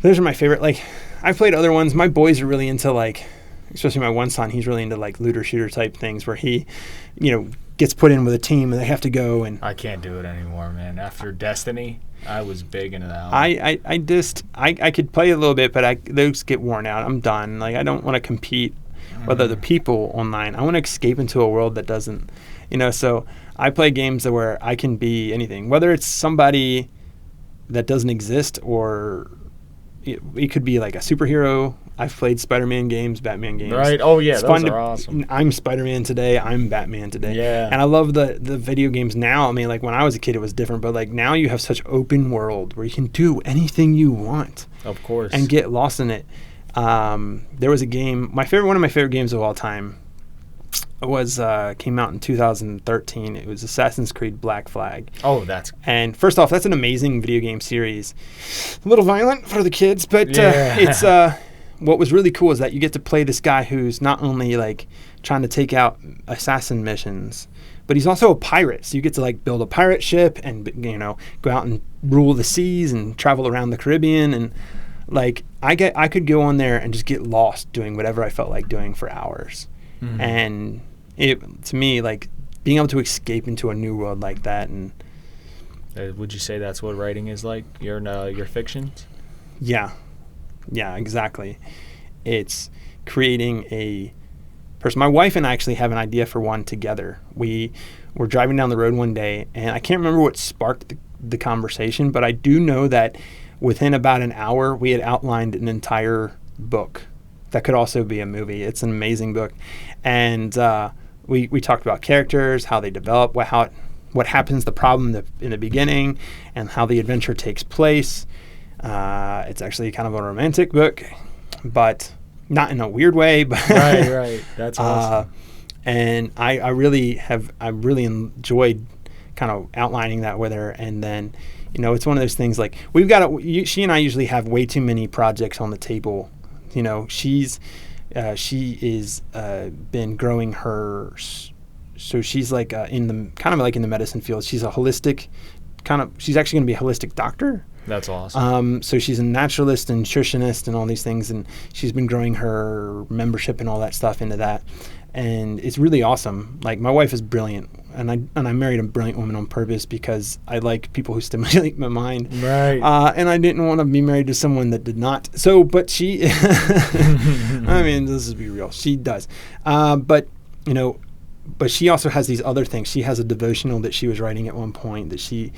Those are my favorite. Like, I've played other ones. My boys are really into, like, especially my one son, he's really into, like, looter-shooter type things where he, gets put in with a team and they have to go. And I can't do it anymore, man. After Destiny, I was big into that one. I could play a little bit, but those get worn out. I'm done. Like, I don't want to compete with other people online. I want to escape into a world that doesn't, so... I play games where I can be anything, whether it's somebody that doesn't exist, or it could be like a superhero. I've played Spider-Man games, Batman games. Right. Oh, yeah, those are awesome. I'm Spider-Man today. I'm Batman today. Yeah. And I love the video games now. I mean, like when I was a kid, it was different. But like now you have such open world where you can do anything you want. Of course. And get lost in it. There was a game, one of my favorite games of all time. came out in 2013. It was Assassin's Creed Black Flag. Oh, that's... And first off, that's an amazing video game series. A little violent for the kids, but it's what was really cool is that you get to play this guy who's not only like trying to take out assassin missions, but he's also a pirate. So you get to like build a pirate ship and, you know, go out and rule the seas and travel around the Caribbean. And like I could go on there and just get lost doing whatever I felt like doing for hours. Mm-hmm. And it, to me, like being able to escape into a new world like that. And would you say that's what writing is like? Your fictions? Yeah, exactly. It's creating a person. My wife and I actually have an idea for one together. We were driving down the road one day, and I can't remember what sparked the conversation, but I do know that within about an hour, we had outlined an entire book that could also be a movie. It's an amazing book. And we talked about characters, how they develop, what happens, the problem in the beginning, and how the adventure takes place. It's actually kind of a romantic book, but not in a weird way. But right. That's awesome. And I really enjoyed kind of outlining that with her. And then, you know, it's one of those things like she and I usually have way too many projects on the table. You know, she is been growing her, so she's like in the medicine field. She's a holistic she's actually going to be a holistic doctor. That's awesome. So she's a naturalist and nutritionist and all these things, and she's been growing her membership and all that stuff into that. And it's really awesome. Like, my wife is brilliant, and I married a brilliant woman on purpose because I like people who stimulate my mind. Right. And I didn't want to be married to someone that did not. So, but she, I mean, let's just be real. She does. But she also has these other things. She has a devotional that she was writing at one point that she's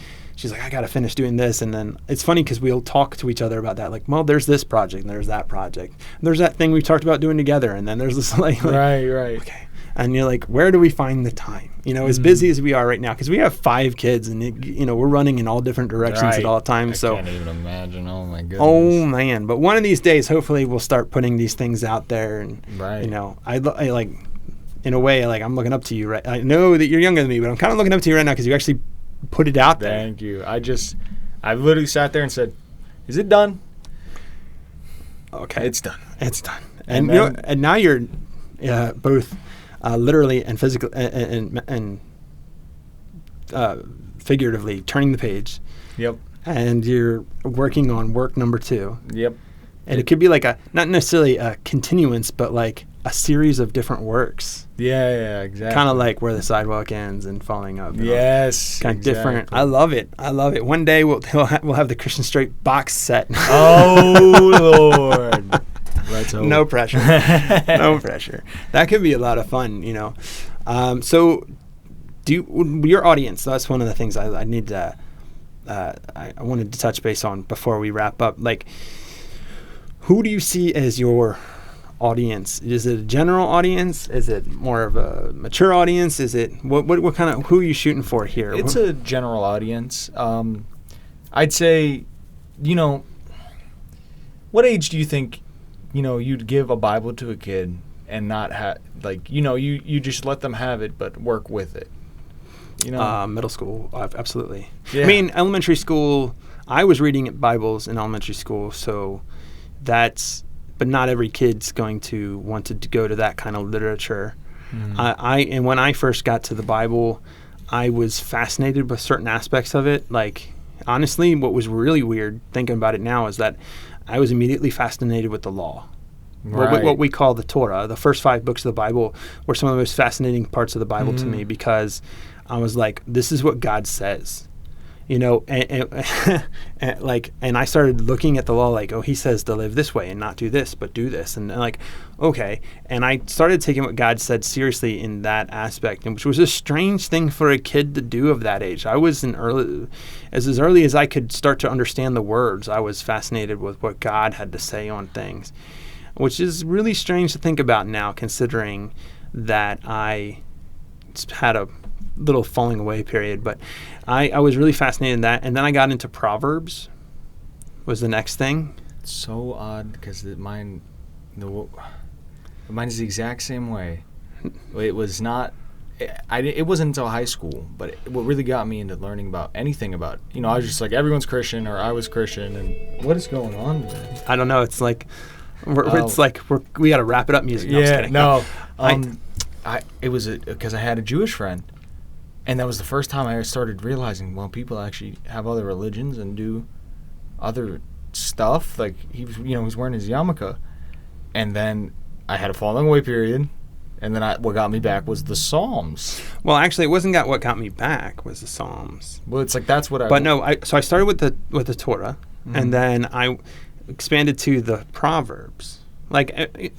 like, I got to finish doing this. And then it's funny because we'll talk to each other about that. Like, well, there's this project and there's that project. And there's that thing we talked about doing together. And then there's this like right. Okay. And you're like, where do we find the time? You know, as busy as we are right now, because we have 5 kids and, we're running in all different directions at all times. I can't even imagine. Oh, my goodness. Oh, man. But one of these days, hopefully we'll start putting these things out there. And, I like, in a way, like, I'm looking up to you, right? I know that you're younger than me, but I'm kind of looking up to you right now because you actually put it out there. Thank you. I literally sat there and said, "Is it done?" Okay, it's done. It's done. And and now you're both literally and physically and figuratively turning the page. Yep. And you're working on work number 2. Yep. And it could be like not necessarily a continuance, but like a series of different works. Yeah, exactly. Kind of like Where the Sidewalk Ends and Falling Up. Yes, kind of different. I love it. One day we'll have the Christian Strait box set. Oh Lord, let's hope. No pressure. No pressure. That could be a lot of fun, So, your audience? That's one of the things I need to. I wanted to touch base on before we wrap up. Like, who do you see as your audience? Is it a general audience? Is it more of a mature audience? Is it what kind of, who are you shooting for here? It's a general audience. I'd say, what age do you think, you'd give a Bible to a kid and not have, like, you just let them have it but work with it? Middle school, absolutely. Yeah. I mean, elementary school, I was reading Bibles in elementary school, so but not every kid's going to want to go to that kind of literature. Mm-hmm. And when I first got to the Bible, I was fascinated with certain aspects of it. Like, honestly, what was really weird thinking about it now is that I was immediately fascinated with the law. Right. What we call the Torah. The first 5 books of the Bible were some of the most fascinating parts of the Bible to me, because I was like, this is what God says. And I started looking at the law like, oh, he says to live this way and not do this, but do this. And like, okay. And I started taking what God said seriously in that aspect, which was a strange thing for a kid to do of that age. I was as early as I could start to understand the words, I was fascinated with what God had to say on things, which is really strange to think about now, considering that I had a little falling away period. But I was really fascinated in that. And then I got into Proverbs was the next thing. It's so odd because mine is the exact same way. It was not. It wasn't until high school, but what really got me into learning about anything about, I was just like, everyone's Christian, or I was Christian, and what is going on today? I don't know. It's like, we got to wrap it up music. No, I'm just kidding. No. It was because I had a Jewish friend, and that was the first time I started realizing, well, people actually have other religions and do other stuff. Like, he was wearing his yarmulke, and then I had a falling away period. And then what got me back was the Psalms. Well, actually, it wasn't what got me back was the Psalms. Well, it's like that's what I. But no, so I started with the Torah, and then I expanded to the Proverbs. Like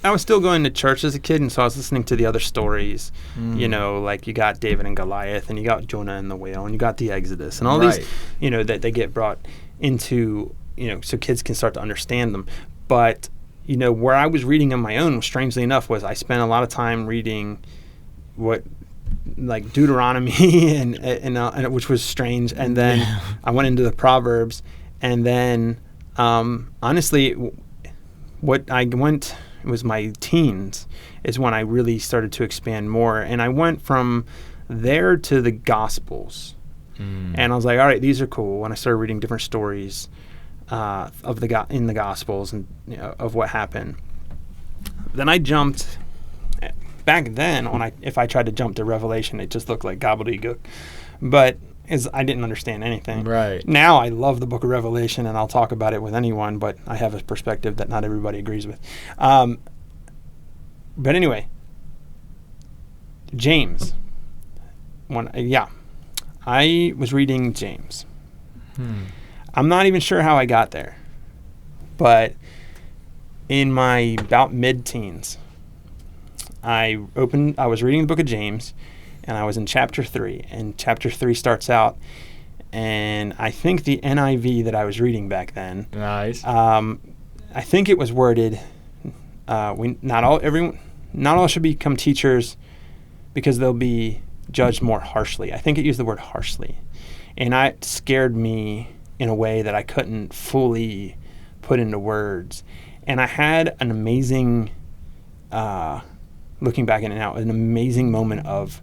I was still going to church as a kid, and so I was listening to the other stories. Like you got David and Goliath, and you got Jonah and the whale, and you got the Exodus, and all these, that they get brought into, so kids can start to understand them. But where I was reading on my own, strangely enough, was I spent a lot of time reading like Deuteronomy and which was strange. And then I went into the Proverbs, and then honestly, it was my teens is when I really started to expand more. And I went from there to the Gospels. And I was like, all right, these are cool. And I started reading different stories in the Gospels and of what happened. Then I jumped. Back then, if I tried to jump to Revelation, it just looked like gobbledygook. But I didn't understand anything. Right. Now I love the Book of Revelation, and I'll talk about it with anyone. But I have a perspective that not everybody agrees with. But anyway, James. I was reading James. I'm not even sure how I got there, but in my about mid-teens, I was reading the book of James, and I was in chapter 3, and chapter 3 starts out, and I think the NIV that I was reading back then, nice. I think it was worded, not all should become teachers because they'll be judged more harshly. I think it used the word harshly, and it scared me in a way that I couldn't fully put into words. And I had an amazing, looking back in it now, an amazing moment of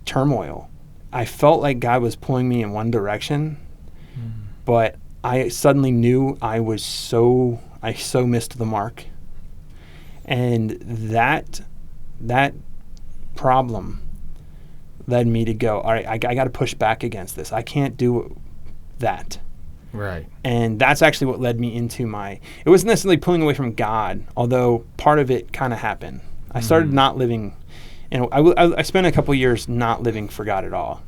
turmoil. I felt like God was pulling me in one direction, but I suddenly knew I so missed the mark. And that problem led me to go, all right, I got to push back against this. I can't do that. Right. And that's actually what led me into it wasn't necessarily pulling away from God, although part of it kind of happened. I started not living, I spent a couple years not living for God at all.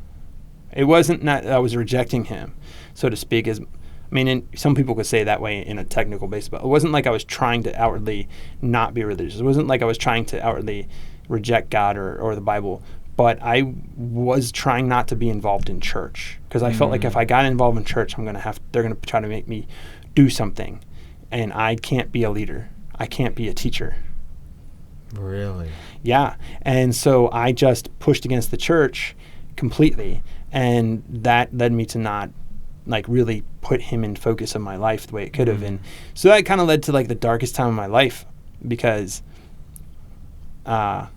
It wasn't that I was rejecting him, so to speak, and some people could say it that way in a technical basis, but it wasn't like I was trying to outwardly not be religious. It wasn't like I was trying to outwardly reject God or the Bible. But I was trying not to be involved in church because I felt like if I got involved in church, they're going to try to make me do something, and I can't be a leader. I can't be a teacher. Really? Yeah. And so I just pushed against the church completely, and that led me to not really put him in focus of my life the way it could have. And so that kind of led to the darkest time of my life because, I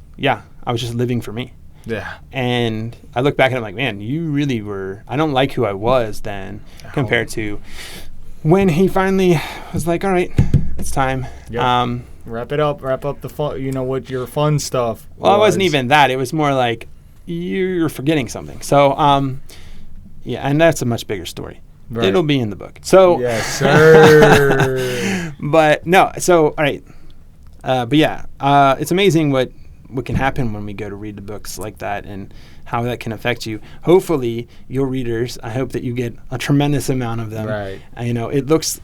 was just living for me. Yeah. And I look back and I'm like, man, you really were, I don't like who I was then compared to when he finally was like, all right, it's time. Yep. Wrap up the fun, what your fun stuff was. Well, it wasn't even that. It was more like you're forgetting something. So, and that's a much bigger story. Right. It'll be in the book. So, yes, sir. But no, so, all right. It's amazing what can happen when we go to read the books like that and how that can affect you. Hopefully, your readers, I hope that you get a tremendous amount of them. Right. It looks,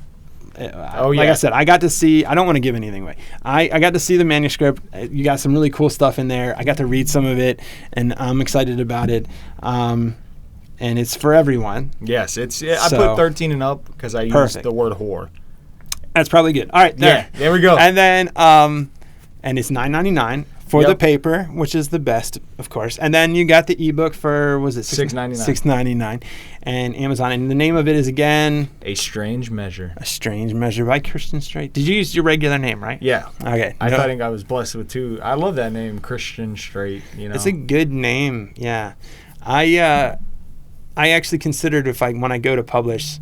I said, I got to see, I don't want to give anything away. I got to see the manuscript. You got some really cool stuff in there. I got to read some of it, and I'm excited about it. And it's for everyone. Yes, I put 13 and up because I used the word whore. That's probably good. All right, there. Yeah, there we go. And then, and it's $9.99 for the paper, which is the best, of course. And then you got the ebook for, was it $6.99? $6.99. And Amazon. And the name of it is, again, A Strange Measure. A Strange Measure by Christian Strait. Did you use your regular name, right? Yeah. Okay. I think I was blessed with two. I love that name, Christian Strait. It's a good name. Yeah. I actually considered when I go to publish,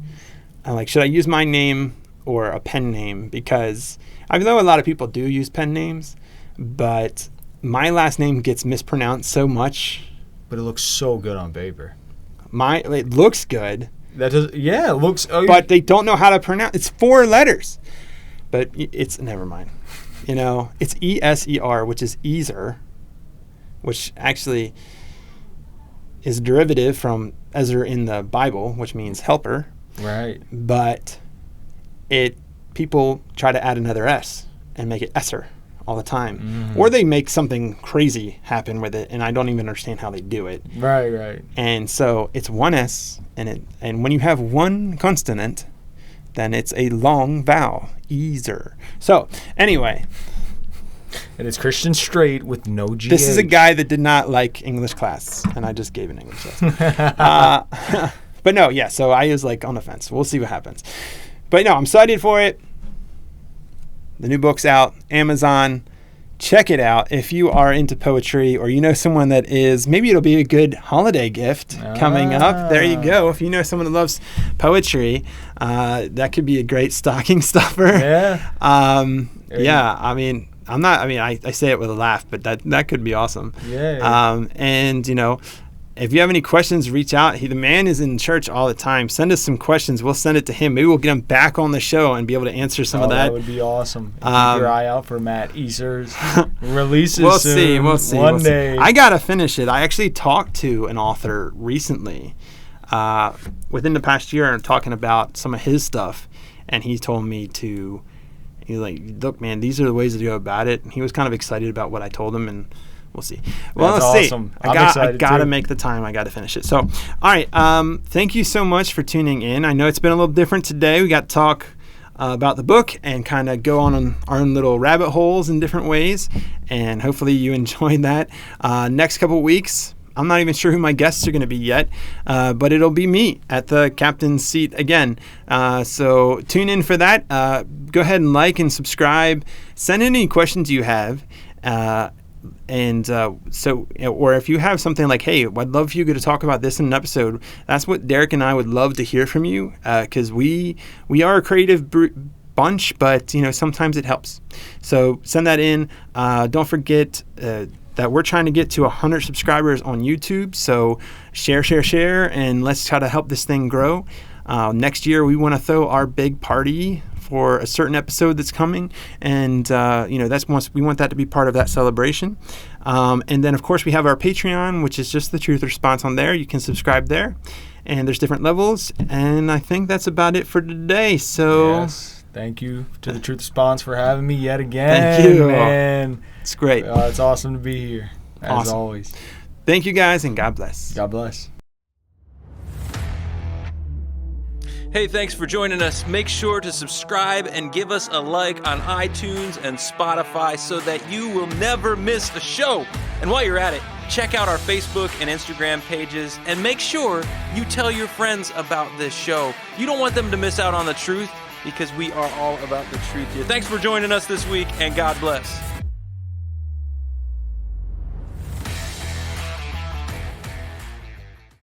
I'm like, should I use my name or a pen name? Because I know a lot of people do use pen names, but my last name gets mispronounced so much. But it looks so good on paper. It looks good. It looks. But they don't know how to pronounce. It's 4 letters, but it's never mind. It's ESER, which is Ezer, which actually is a derivative from Ezer in the Bible, which means helper. Right. But people try to add another S and make it Esser all the time. Mm-hmm. Or they make something crazy happen with it, and I don't even understand how they do it. Right. And so it's one S, and when you have one consonant, then it's a long vowel, Ezer. So anyway, and it's Christian Strait with no GH. This is a guy that did not like English class, and I just gave an English lesson. But no, yeah. So I was on the fence. We'll see what happens. But no, I'm excited for it. The new book's out, Amazon. Check it out if you are into poetry or you know someone that is. Maybe it'll be a good holiday gift coming up. There you go. If you know someone that loves poetry, that could be a great stocking stuffer. Yeah. I say it with a laugh, but that could be awesome. Yeah. And if you have any questions, reach out. The man is in church all the time. Send us some questions. We'll send it to him. Maybe we'll get him back on the show and be able to answer some of that. That would be awesome. Keep your eye out for Matt Easer's releases We'll soon. see. One day. I got to finish it. I actually talked to an author recently within the past year and talking about some of his stuff. And he told me he's like, look, man, these are the ways to go about it. And he was kind of excited about what I told him, and we'll see. Well, That's let's awesome. see. I got to make the time. I got to finish it. So, all right. Thank you so much for tuning in. I know it's been a little different today. We got to talk about the book and kind of go on our own little rabbit holes in different ways. And hopefully you enjoyed that. Next couple of weeks, I'm not even sure who my guests are going to be yet, but it'll be me at the captain's seat again. So tune in for that. Go ahead and like and subscribe. Send in any questions you have. Or if you have something like, hey, I'd love for you to talk about this in an episode, that's what Derek and I would love to hear from you, because we are a creative bunch, but sometimes it helps. So send that in. Don't forget that we're trying to get to 100 subscribers on YouTube. So share, and let's try to help this thing grow. Next year, we want to throw our big party for a certain episode that's coming, and we want that to be part of that celebration. And then, of course, we have our Patreon, which is just the Truth Response on there. You can subscribe there, and there's different levels. And I think that's about it for today. So, yes, thank you to the Truth Response for having me yet again. Thank you, man. It's great. It's awesome to be here, as always. Thank you, guys, and God bless. God bless. Hey, thanks for joining us. Make sure to subscribe and give us a like on iTunes and Spotify so that you will never miss a show. And while you're at it, check out our Facebook and Instagram pages and make sure you tell your friends about this show. You don't want them to miss out on the truth, because we are all about the truth here. Thanks for joining us this week, and God bless.